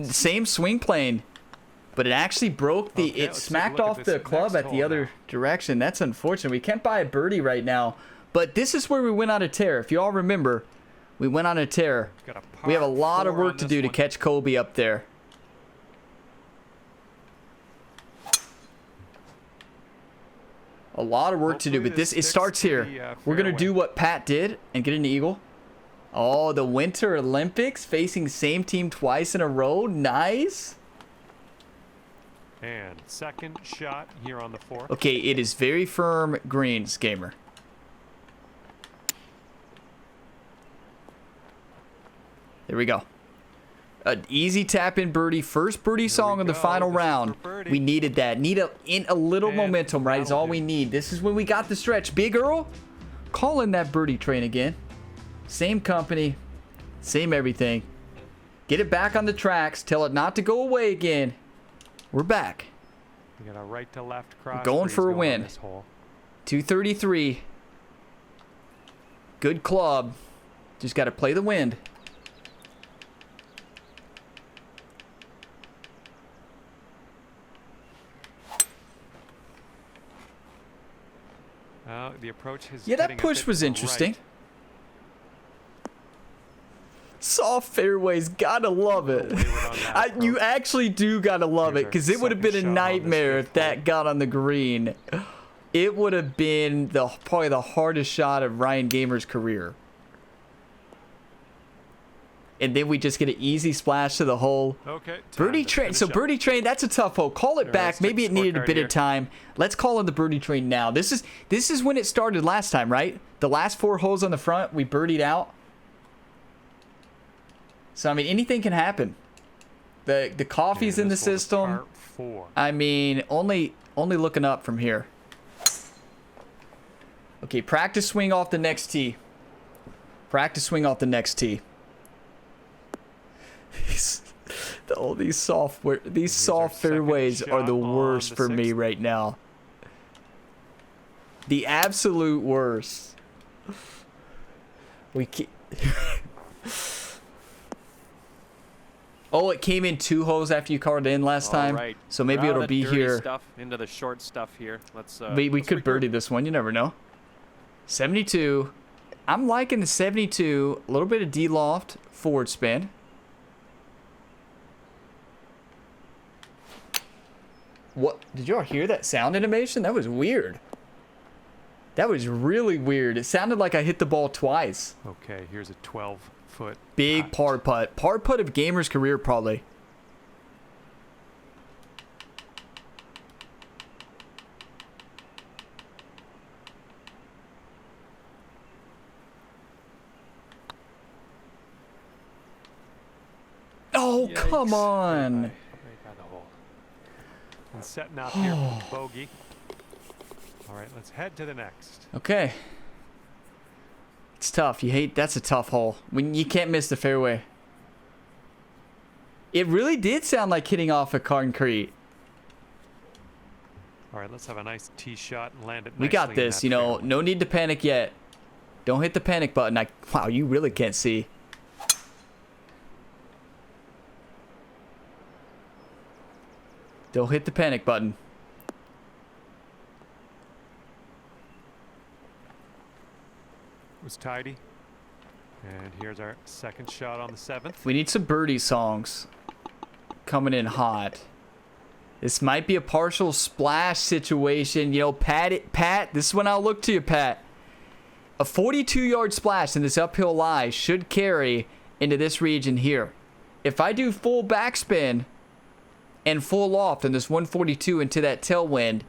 Same swing plane. But it actually broke the. Okay, It let's take a smacked look at off this the club next at the hole other now. direction. That's unfortunate. We can't buy a birdie right now. But this is where we went on a tear. If you all remember, we went on a tear. Got a We have a par lot of 4 work on to this do to one. catch Kobe up there. A lot of work to do, Hopefully but this it sticks starts to here. the, We're gonna fairway. do what Pat did and get an eagle. Oh, the Winter Olympics, facing same team twice in a row. Nice. And second shot here on the 4th. Okay, it is very firm greens, gamer. There we go. An easy tap in birdie. First birdie song of the go. final This is for round. birdie. We needed that. Need a little And momentum, right? Is that'll all do. we need. This is when we got the stretch. Big Earl, call in that birdie train again. Same company, same everything. Get it back on the tracks. Tell it not to go away again. We're back. We got a right to left cross. Going breeze for a on win. this hole. 233. Good club. Just got to play the wind. The approach is Yeah, that getting a push bit was to the interesting. right. Soft fairways, gotta love it. Wayward on that You approach. actually do gotta love it, Here's our because it would have been a second shot on this nightmare if fifth that hole. got on the green. It would have been probably the hardest shot of Ryan Gamer's career. And then we just get an easy splash to the hole. Okay. time Birdie to train. finish So up. birdie train, that's a tough hole. Call it Here, back. let's take Maybe it the needed a scorecard bit here. of time. Let's call in the birdie train now. This is when it started last time, right? The last 4 holes on the front, we birdied out. So I mean, anything can happen. The coffee's And in the this hole is system. par 4. I mean, only looking up from here. Okay, practice swing off the next tee. Practice swing off the next tee. All these soft our soft second fairways are the shot on worst the for me 6th. right now. The absolute worst. We keep. Oh, it came in 2 holes after you carded in last time. Right. So maybe it'll be here. Stuff into the short stuff here. We could birdie this one. You never know. 72. I'm liking the 72. A little bit of D-loft forward spin. What? Did y'all hear that sound animation? That was weird. That was really weird. It sounded like I hit the ball twice. Okay, here's a 12-foot Big par putt. Par putt of gamer's career, probably. Oh, Yikes. come on. Right by the hole. And setting up here from bogey. All right, let's head to the next. Okay. It's tough. That's a tough hole. When you can't miss the fairway. It really did sound like hitting off a concrete. All right, let's have a nice tee shot and land it nicely. We got this, you know, no need to panic yet. Don't hit the panic button. Wow, you really can't see. Don't hit the panic button. It was tidy. And here's our second shot on the 7th. We need some birdie songs coming in hot. This might be a partial splash situation. You know, Pat, this is when I'll look to you, Pat. A 42-yard splash in this uphill lie should carry into this region here. If I do full backspin and full loft in this 142 into that tailwind,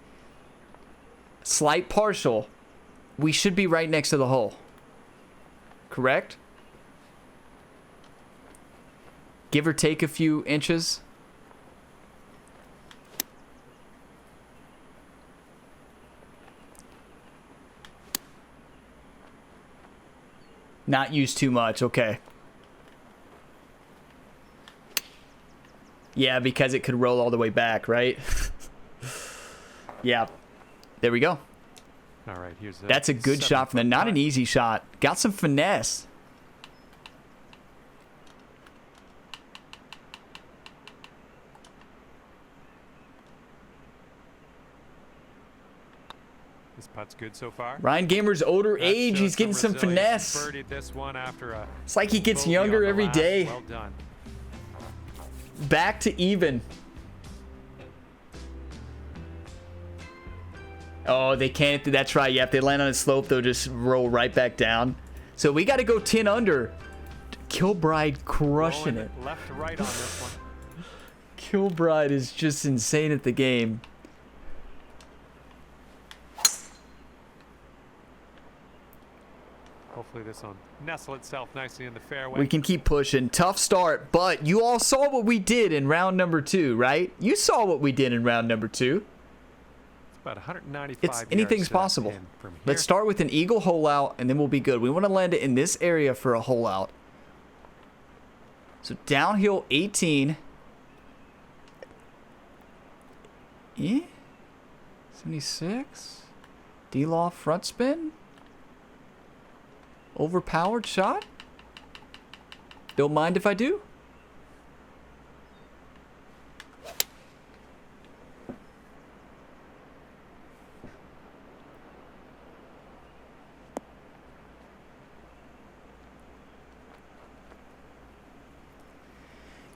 slight partial, we should be right next to the hole. Correct? Give or take a few inches. Not used too much, okay. Yeah, because it could roll all the way back, right? Yeah. There we go. All right, here's That's a good shot from them. Not an easy shot. Got some finesse. This putt's good so far. Ryan Gamer's older That age. shows He's getting some resilience. finesse. Birdied this one after a It's like he gets bogey younger on the every last. day. Well done. Back to even. Oh, they can't. That's right. Yeah, if they land on a slope, they'll just roll right back down. So we got to go 10 under. Kilbride crushing Rolling it. left to right on this one. Kilbride is just insane at the game. Hopefully this will nestle itself nicely in the fairway. We can keep pushing. Tough start, but you all saw what we did in round number 2, right? You saw what we did in round number 2. It's about 195 It's yards anything's set possible. in from here. Let's start with an eagle hole out, and then we'll be good. We want to land it in this area for a hole out. So downhill 18. Yeah. 76. D-loft front spin. Overpowered shot. Don't mind if I do.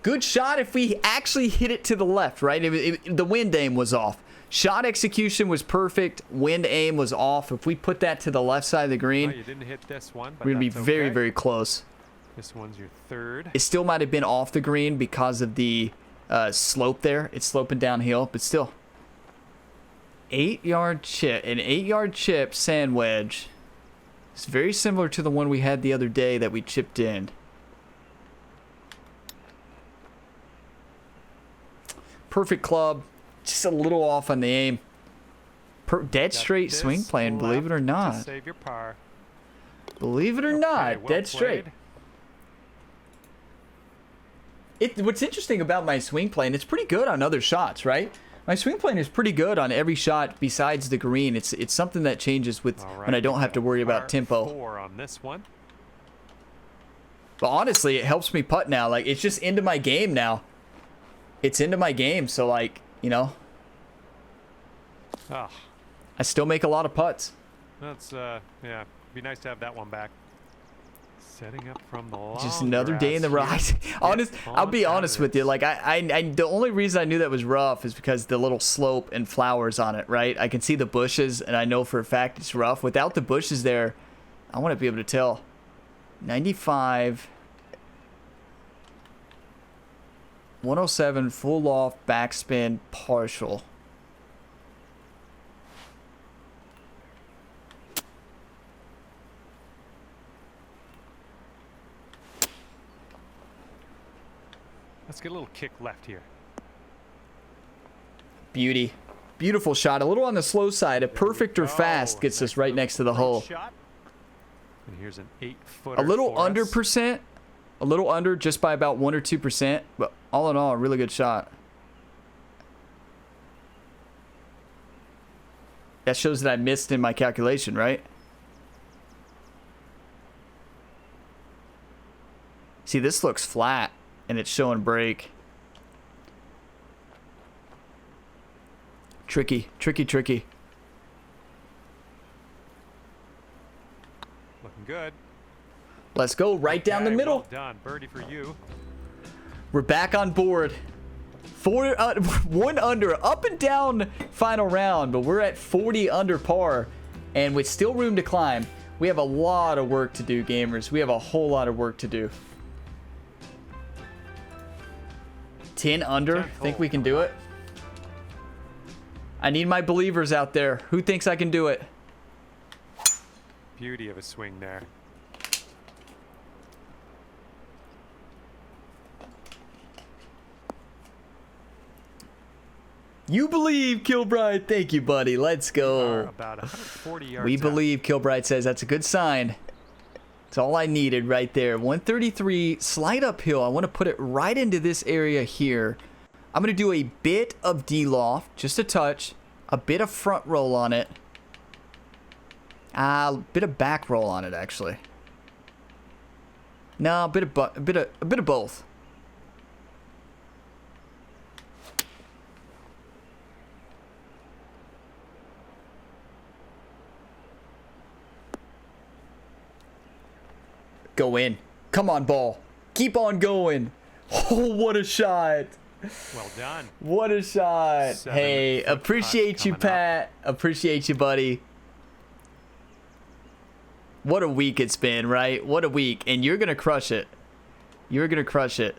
Good shot if we actually hit it to the left, right? The wind aim was off. Shot execution was perfect. Wind aim was off. If we put that to the left side of the green, Well, you didn't hit this one, but we're going to be that's very, okay. very close. This one's your third. It still might have been off the green because of the slope there. It's sloping downhill, but still. 8-yard chip. An 8-yard chip sand wedge. It's very similar to the one we had the other day that we chipped in. Perfect club. Just a little off on the aim. Dead Got straight this swing playing, believe it or left to not. save your par. Believe it or Okay, not, well dead straight. played. What's interesting about my swing plane, it's pretty good on other shots, right? My swing plane is pretty good on every shot besides the green. It's something that changes with All right, when I don't we've have got to worry par about tempo. 4 on this one. But honestly, it helps me putt now. Like, it's just into my game now. It's into my game, so like, you know, Oh, I still make a lot of putts. that's yeah. Be nice to have that one back. Setting up from the long Just another day in the grass ride. here. I'll be On honest with you. Like, the only reason I knew that was rough is because the little slope and flowers on it, right? I can see the bushes, and I know for a fact it's rough. Without the bushes there, I want to be able to tell. 95. 107, full loft, backspin, partial. Let's get a little kick left here. Beauty. Beautiful shot. A little on the slow side. A perfect or fast gets us right next to the hole. Shot. And here's an 8-footer. A little for under us. percent. A little under just by about 1 or 2%. But all in all, a really good shot. That shows that I missed in my calculation, right? See, this looks flat. And it's showing break. Tricky, tricky, tricky. Looking good. Let's go right down the Okay, middle. Well done, birdie for you. We're back on board. 1 under, up and down final round, but we're at 40 under par, and with still room to climb. We have a lot of work to do, gamers. We have a whole lot of work to do. 10 under. Think we can do it? I need my believers out there. Who thinks I can do it? Beauty of a swing there. You believe, Kilbride. Thank you, buddy. Let's Are go. about 140 yards We out. believe, Kilbride says. That's a good sign. That's all I needed right there. 133, slight uphill. I want to put it right into this area here. I'm going to do a bit of D-loft, just a touch. A bit of front roll on it. A bit of back roll on it, actually. No, a bit of both. Go in. Come on, ball. Keep on going. Oh, what a shot. Well done. What a shot. 7 Hey, foot appreciate putt you, coming up. Pat. Appreciate you, buddy. What a week it's been, right? What a week. And you're going to crush it. You're going to crush it.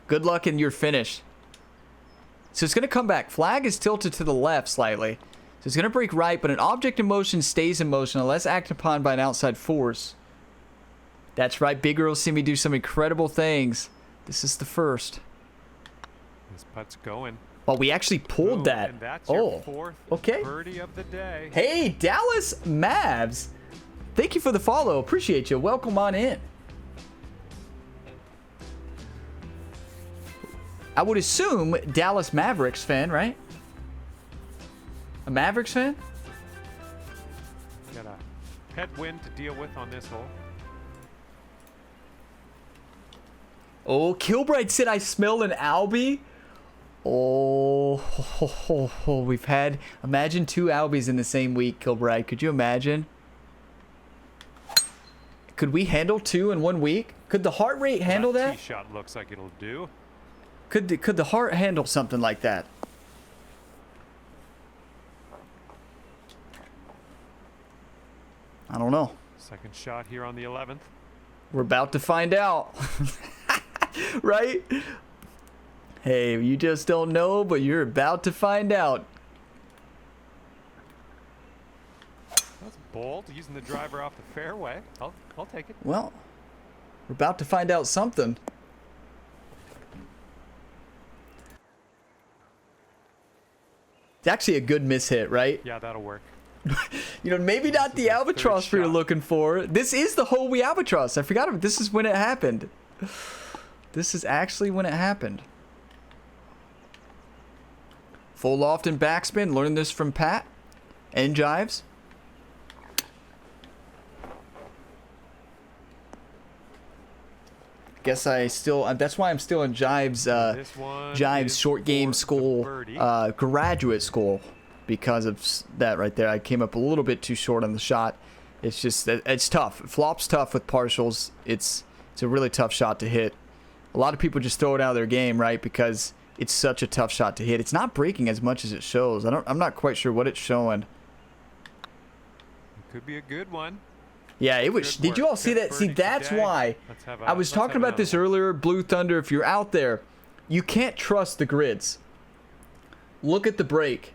Good luck in your finish. So it's going to come back. Flag is tilted to the left slightly. So it's going to break right, but an object in motion stays in motion unless acted upon by an outside force. That's right. Big Girl see me do some incredible things. This is the first. This putt's going. Oh, we actually pulled Boom, that. And that's your Oh, fourth okay. birdie of the day. Hey, Dallas Mavs. Thank you for the follow. Appreciate you. Welcome on in. I would assume Dallas Mavericks fan, right? A Mavericks fan? Got a headwind to deal with on this hole. Oh, Kilbright said I smell an Albie. Oh, we've had, imagine 2 Albies in the same week, Kilbright. Could you imagine? Could we handle 2 in 1 week? Could the heart rate handle that? Tee shot looks like it'll do. Could the heart handle something like that? I don't know. Second shot here on the 11th. We're about to find out. Right? Hey, you just don't know, but you're about to find out. That's bold, using the driver off the fairway. I'll take it. Well, we're about to find out something. It's actually a good mishit, right? Yeah, that'll work. You know, maybe not the is the albatross third we were shot. looking for. This is the whole we albatross. I forgot. This is when it happened. This is actually when it happened. Full loft and backspin. Learned this from Pat and Jives. Guess I still, that's why I'm still in Jive's, This one Jive's is short game for the school, birdie. graduate school, because of that right there. I came up a little bit too short on the shot. It's just, it's tough. Flop's tough with partials. It's a really tough shot to hit. A lot of people just throw it out of their game, right? Because it's such a tough shot to hit. It's not breaking as much as it shows. I'm not quite sure what it's showing. Could be a good one. Yeah, it was. Good Did you work. all see Good that? See, birdie that's today. why I was let's talking have about this another one. earlier. Blue Thunder, if you're out there, you can't trust the grids. Look at the break.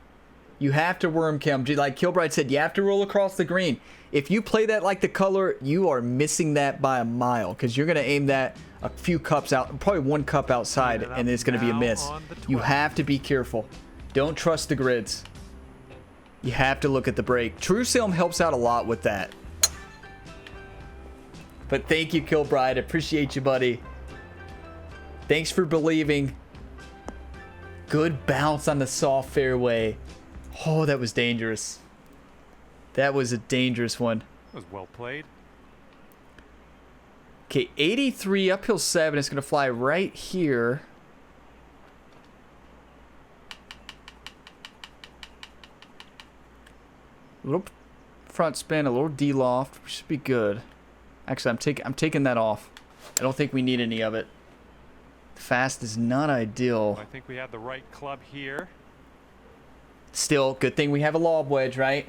You have to worm cam. Like Kilbride said, you have to roll across the green. If you play that like the color, you are missing that by a mile, because you're going to aim that a few cups out, probably one cup outside, Clean it and up it's going to be a now miss. on the You 12. have to be careful. Don't trust the grids. You have to look at the break. True Salem helps out a lot with that. But thank you, Kilbride. Appreciate you, buddy. Thanks for believing. Good bounce on the soft fairway. Oh, that was dangerous. That was a dangerous one. That was well played. Okay, 83, uphill 7. It's going to fly right here. A little front spin, a little D-loft. Should be good. Actually, I'm taking that off. I don't think we need any of it. Fast is not ideal. I think we have the right club here. Still, good thing we have a lob wedge, right?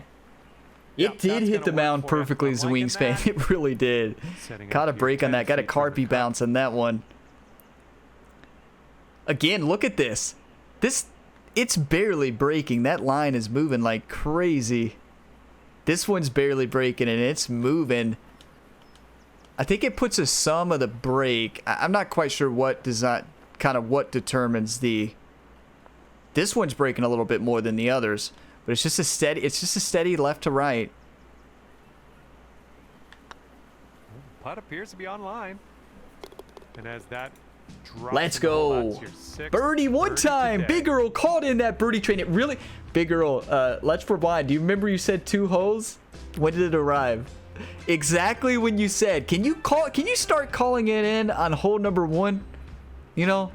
Yep, It did that's hit the gonna mound work for you. perfectly as a I'm liking wingspan. that. It really did. Setting Got a up here break on 10 that. Got a feet from the carpy cup. bounce on that one. Again, look at this. It's barely breaking. That line is moving like crazy. This one's barely breaking and it's moving. I think it puts a sum of the break. I'm not quite sure what what determines the. This one's breaking a little bit more than the others, but it's just a steady left to right. Putt appears to be online. And as that drops Let's in the hole, go. that's your sixth Birdie one birdie time. today. Big Earl caught in that birdie train. It really. Big Earl, let's rewind. Do you remember you said 2 holes? When did it arrive? Exactly when you said. Can you start calling it in on hole number 1? You know?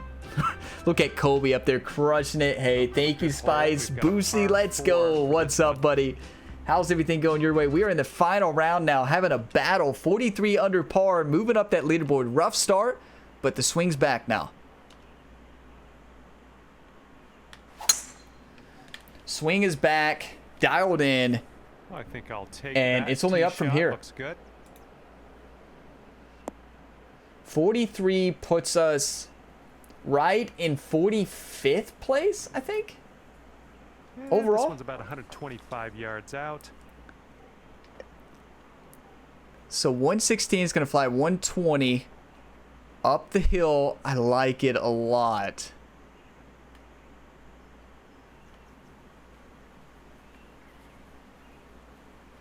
Look at Kobe up there crushing it. Hey, thank you, Spice. We've got a Boosie, par let's 4 go. for What's this up, one. buddy? How's everything going your way? We are in the final round now, having a battle. 43 under par, moving up that leaderboard. Rough start, but the swing's back now. Swing is back, dialed in. Well, I think I'll take And that. it's only Tee up from shot here. Looks good. 43 puts us right in 45th place, I think. Yeah, Overall? This one's about 125 yards out. So 116 is going to fly 120 up the hill. I like it a lot.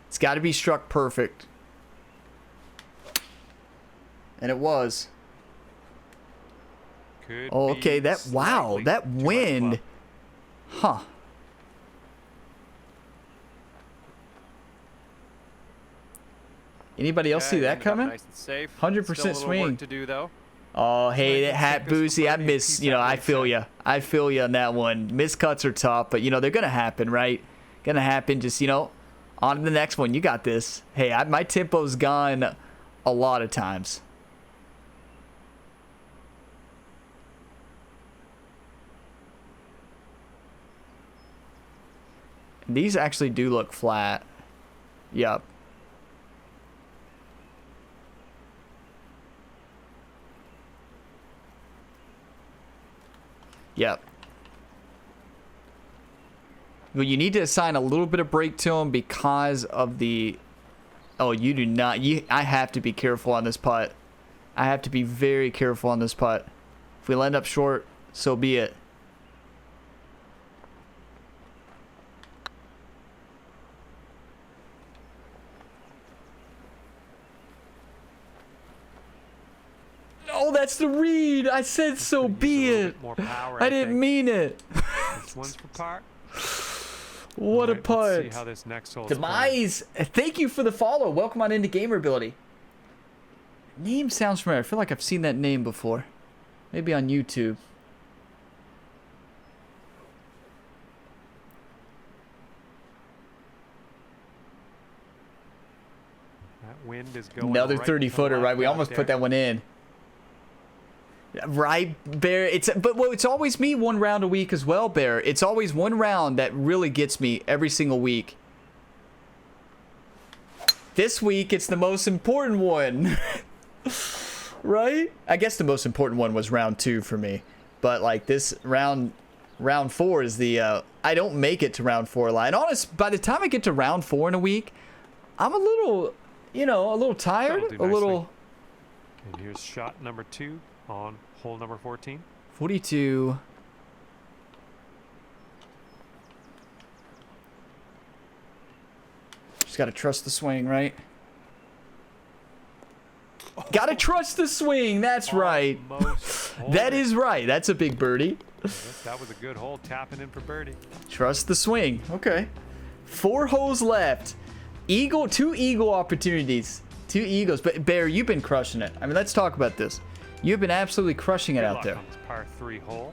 It's got to be struck perfect. And it was. Could Oh, okay, be wow, slightly that to my wind. club. Huh. Anybody else see Okay, that ended up coming? Nice and safe. 100% Still a little swing. work to do though. Oh, hey, I that can hat take this boozy. I birdie miss, piece you know, out I like feel that. you. I feel you on that one. Miscuts are tough, but, you know, they're going to happen, right? Going to happen. Just, you know, on to the next one. You got this. Hey, my tempo's gone a lot of times. These actually do look flat. Yep. Yep. Well, you need to assign a little bit of break to them because of the... Oh, you do not... I have to be careful on this putt. I have to be very careful on this putt. If we land up short, so be it. Oh, that's the read. I said so Could've be used a little it. bit more power, I didn't think. mean it. This one's for par. What a Alright, putt. Let's see how this next hole is playing. Demise, thank you for the follow. Welcome on into Gamer Ability. Name sounds familiar. I feel like I've seen that name before. Maybe on YouTube. That wind is going Another right 30-footer, right? We almost put that one in. Right, Bear. But it's always me one round a week as well, Bear. It's always one round that really gets me every single week. This week, it's the most important one. Right? I guess the most important one was round 2 for me. But like this round 4 is the I don't make it to round 4 a lot. And honest, by the time I get to round 4 in a week, I'm a little, you know, a little tired, a little. And here's shot number 2 on hole number 14. 42. Just gotta trust the swing, right? Gotta trust the swing. That's right. That is right. That's a big birdie. That was a good hole, tapping in for birdie. Trust the swing. Okay. 4 holes left. Eagle, 2 eagle opportunities. 2 eagles. But Bear, you've been crushing it. I mean, let's talk about this. You've been absolutely crushing it out there. On this par 3 hole.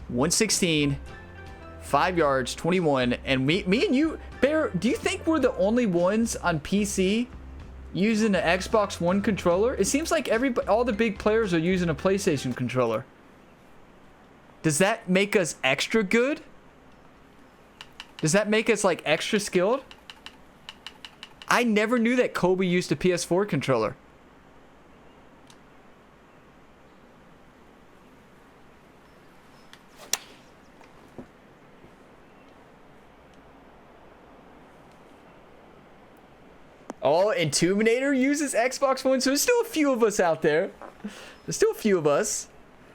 116, 5 yards, 21, and me and you, Bear. Do you think we're the only ones on PC using the Xbox One controller? It seems like all the big players are using a PlayStation controller. Does that make us extra good? Does that make us like extra skilled? I never knew that Kobe used a PS4 controller. Oh, Intimidator uses Xbox One, so there's still a few of us out there. There's still a few of us.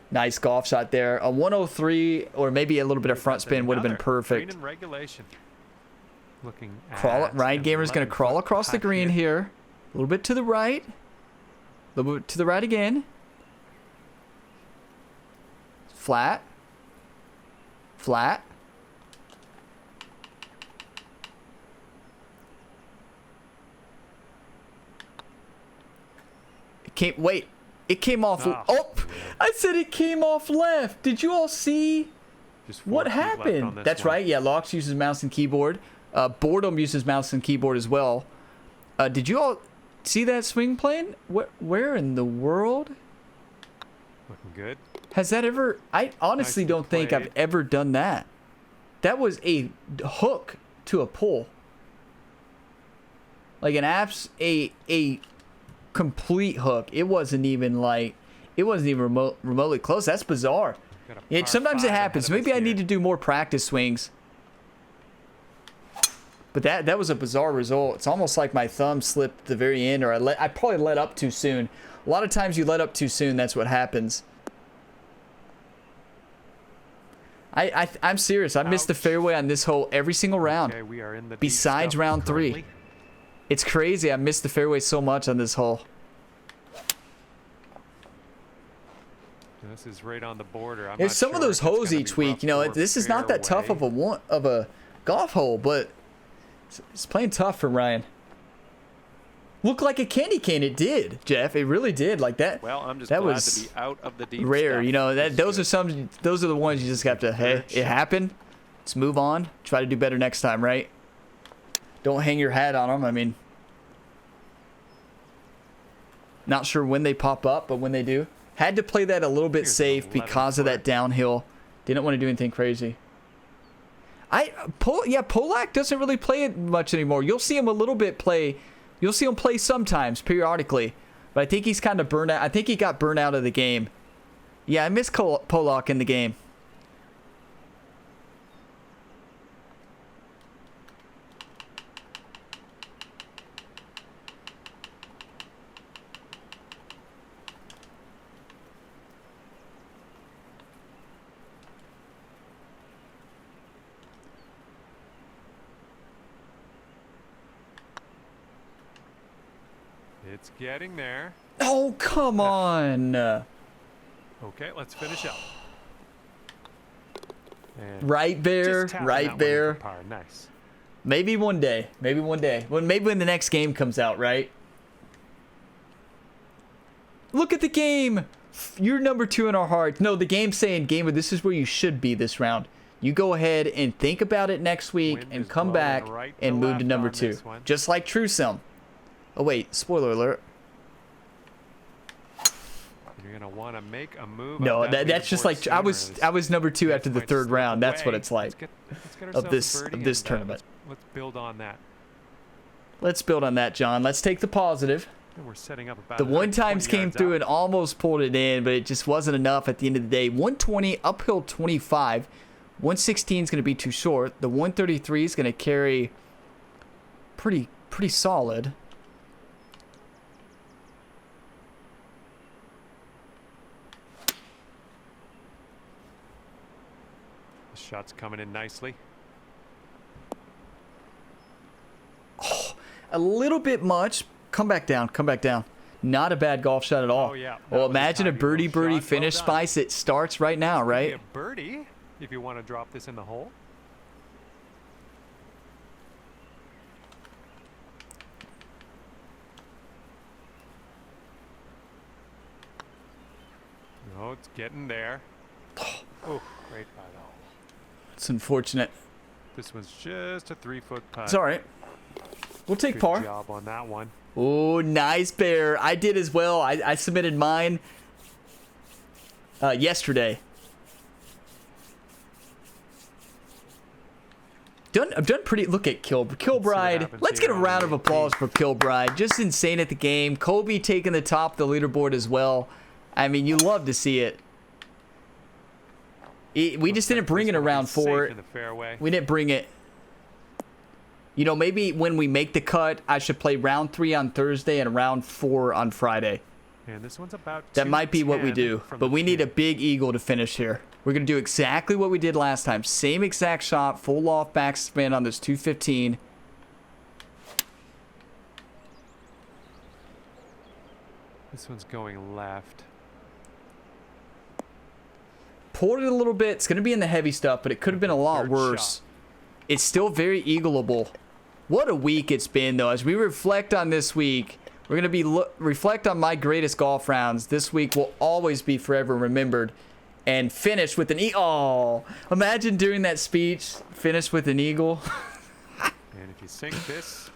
Nice golf shot there. A 103 or maybe a little bit of front spin would have been perfect. Green in regulation. Looking Ryan Gamer's going to crawl across the green here. A little bit to the right. A little bit to the right again. Flat. Flat. It came off. Oh, I said it came off left. Did you all see what happened? That's right. Yeah, Locks uses mouse and keyboard. Boredom uses mouse and keyboard as well. Did you all see that swing plane? Where in the world? Looking good. Has that ever? I honestly don't think I've ever done that. That was a hook to a pole. Like a complete hook. It wasn't even remotely close. That's bizarre. Sometimes it happens. Maybe I need to do more practice swings. But that was a bizarre result. It's almost like my thumb slipped at the very end, or I probably let up too soon. A lot of times you let up too soon. That's what happens. I'm serious. I missed the fairway on this hole every single round. Okay, we are in the besides round 3. It's crazy. I missed the fairway so much on this hole. This is right on the border. There's some of those holes each week. You know, this is not that tough of a golf hole, but it's playing tough for Ryan. Looked like a candy cane. It did, Jeff. It really did. Like that. Well, I'm just that glad was to be out of the deep rare. stuff. You know, those are the ones you just have to. Hey, it happened. Let's move on. Try to do better next time, right? Don't hang your hat on them. I mean, not sure when they pop up, but when they do. Had to play that a little bit safe because of that downhill. Didn't want to do anything crazy. Polak doesn't really play it much anymore. You'll see him a little bit play. You'll see him play sometimes, periodically. But I think he's kind of burned out. I think he got burned out of the game. Yeah, I miss Polak in the game. It's getting there. Oh, come on. Okay, let's finish up. And Right there. Right there. Nice. Maybe one day. Maybe one day. Well, maybe when the next game comes out, right? Look at the game. You're number 2 in our hearts. No, the game's saying, gamer, this is where you should be this round. You go ahead and think about it next week and come back and move to number 2. Just like TrueSim. Oh, wait. Spoiler alert. You're going to want to make a move. No, that's just like I was number 2 after the 3rd round. That's what it's like of this tournament. Let's build on that. Let's build on that, John. Let's take the positive. And we're setting up about The one times came through and almost pulled it in, but it just wasn't enough at the end of the day. 120 uphill 25. 116 is going to be too short. The 133 is going to carry pretty solid. The shot's coming in nicely. Oh, a little bit much. Come back down. Come back down. Not a bad golf shot at all. Oh, yeah. Well, imagine a birdie finish, well Spice. It starts right now, right? A birdie if you want to drop this in the hole. Oh, it's getting there. Oh, great putt. It's unfortunate. This one's just a 3-foot putt. It's all right. We'll take Good par. job on that one. Oh, nice, Bear. I did as well. I submitted mine yesterday. I've done pretty. Look at Kilbride. Let's get a round of applause for Kilbride. Just insane at the game. Kobe taking the top of the leaderboard as well. I mean, you love to see it. We just didn't bring it around 4. We didn't bring it. You know, maybe when we make the cut, I should play round 3 on Thursday and round 4 on Friday. And this one's about that might be what we do, but we need a big eagle to finish here. We're going to do exactly what we did last time. Same exact shot, full loft backspin on this 215. This one's going left. Poured it a little bit. It's going to be in the heavy stuff, but it could have been a lot worse. It's still very eagleable. What a week it's been, though. As we reflect on this week, we're going to be reflect on my greatest golf rounds. This week will always be forever remembered. And finish with an eagle. Oh, imagine doing that speech. Finish with an eagle. And if you sink this,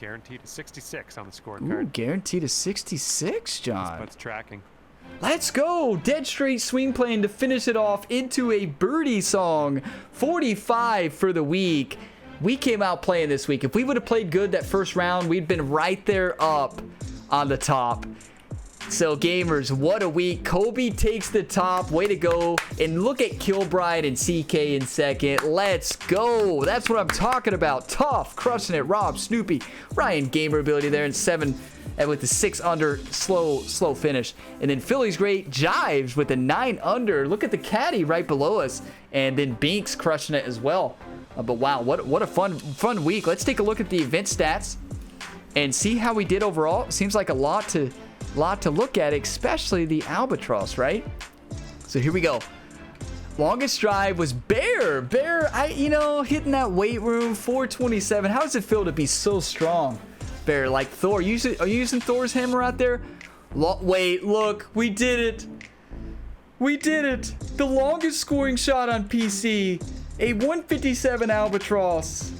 guaranteed a 66 on the scorecard. Ooh, guaranteed a 66, John. That's tracking. Let's go. Dead straight swing plane to finish it off into a birdie song. 45 for the week. We came out playing this week. If we would have played good that first round, we'd been right there up on the top. So, gamers, what a week. Kobe takes the top. Way to go. And look at Kilbride and CK in second. Let's go. That's what I'm talking about. Tough. Crushing it. Rob, Snoopy, Ryan, gamer ability there in 7. And with the 6 under, slow finish. And then Philly's great. Jives with the 9 under. Look at the caddy right below us. And then Binks crushing it as well. But wow, what a fun week. Let's take a look at the event stats and see how we did overall. Seems like a lot to look at, especially the Albatross, right? So here we go. Longest drive was Bear. Hitting that weight room, 427. How does it feel to be so strong? Bear, like Thor. Are you using Thor's hammer out there? Wait, look, we did it. We did it. The longest scoring shot on PC. A 157 Albatross.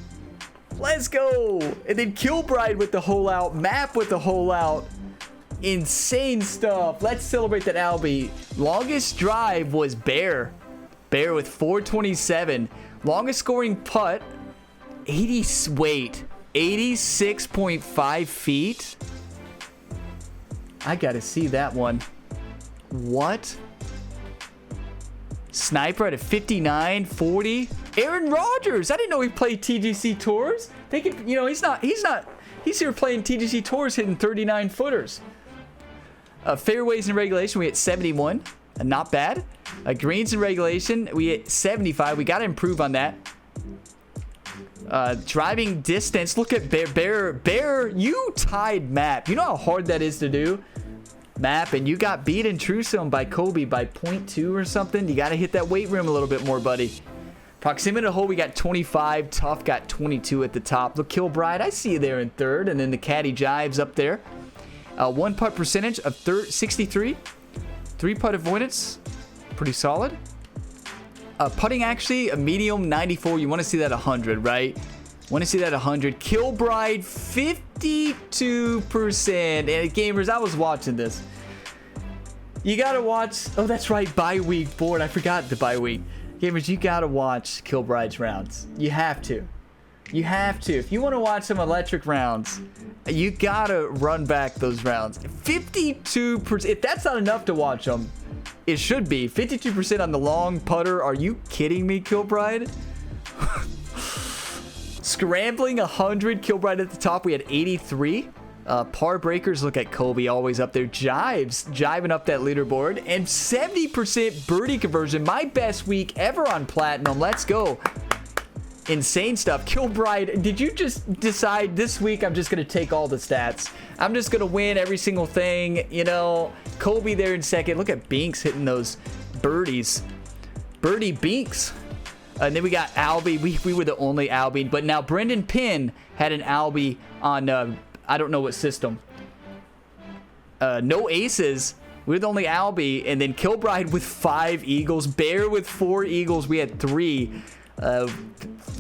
Let's go. And then Kilbride with the hole out. Map with the hole out. Insane stuff. Let's celebrate that Albie. Longest drive was Bear. Bear with 427. Longest scoring putt. 86.5 feet. I gotta see that one. What? Sniper at a 59.40. Aaron Rodgers. I didn't know he played TGC Tours. They could, he's here playing TGC Tours hitting 39 footers. Fairways in regulation, we hit 71. Not bad. Greens in regulation, we hit 75. We got to improve on that. Driving distance, look at Bear, you tied Map. You know how hard that is to do? Map, and you got beat in TrueSim by Kobe by 0.2 or something. You got to hit that weight room a little bit more, buddy. Proximity to hole, we got 25. Tough got 22 at the top. Look, Kilbride, I see you there in 3rd. And then the caddy Jives up there. One putt percentage of 63. 3-putt avoidance, pretty solid. Putting actually a medium 94. You want to see that 100, right? Want to see that 100. Kilbride 52%. And gamers, I was watching this. You gotta watch. Oh, that's right, bye week board. I forgot the bye week. Gamers, you gotta watch Kilbride's rounds. You have to. You have to. If you want to watch some electric rounds, you gotta run back those rounds. 52%. If that's not enough to watch them, it should be. 52% on the long putter. Are you kidding me, Kilbride? Scrambling 100. Kilbride at the top. We had 83. Par breakers. Look at Kobe, always up there. Jiving up that leaderboard. And 70% birdie conversion. My best week ever on Platinum. Let's go. Insane stuff. Kilbride, did you just decide this week I'm just going to take all the stats? I'm just going to win every single thing. You know, Kobe there in second. Look at Binks hitting those birdies. Birdie Binks. And then we got Albie. We were the only Albie. But now Brendan Pinn had an Albie on, I don't know what system. No aces. We're the only Albie. And then Kilbride with 5 eagles. Bear with 4 eagles. We had 3.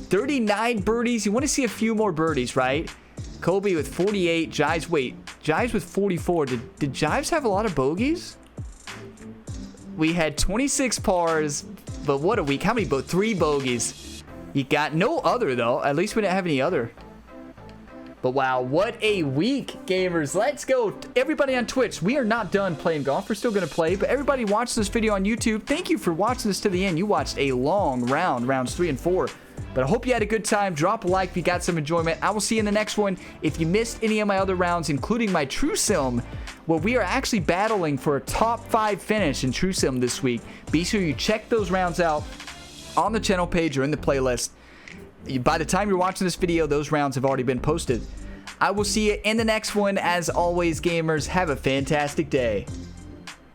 39 birdies. You want to see a few more birdies, right? Kobe with 48. Jives with 44. Did Jives have a lot of bogeys? We had 26 pars, but what a week. How many 3 bogeys. You got no other, though. At least we didn't have any other. But wow, what a week, gamers. Let's go. Everybody on Twitch, we are not done playing golf. We're still going to play. But everybody watch this video on YouTube. Thank you for watching this to the end. You watched a long round, rounds 3 and 4. But I hope you had a good time. Drop a like if you got some enjoyment. I will see you in the next one. If you missed any of my other rounds, including my True Sim, where we are actually battling for a top 5 finish in True Sim this week, be sure you check those rounds out on the channel page or in the playlist. By the time you're watching this video, those rounds have already been posted. I will see you in the next one. As always, gamers, have a fantastic day.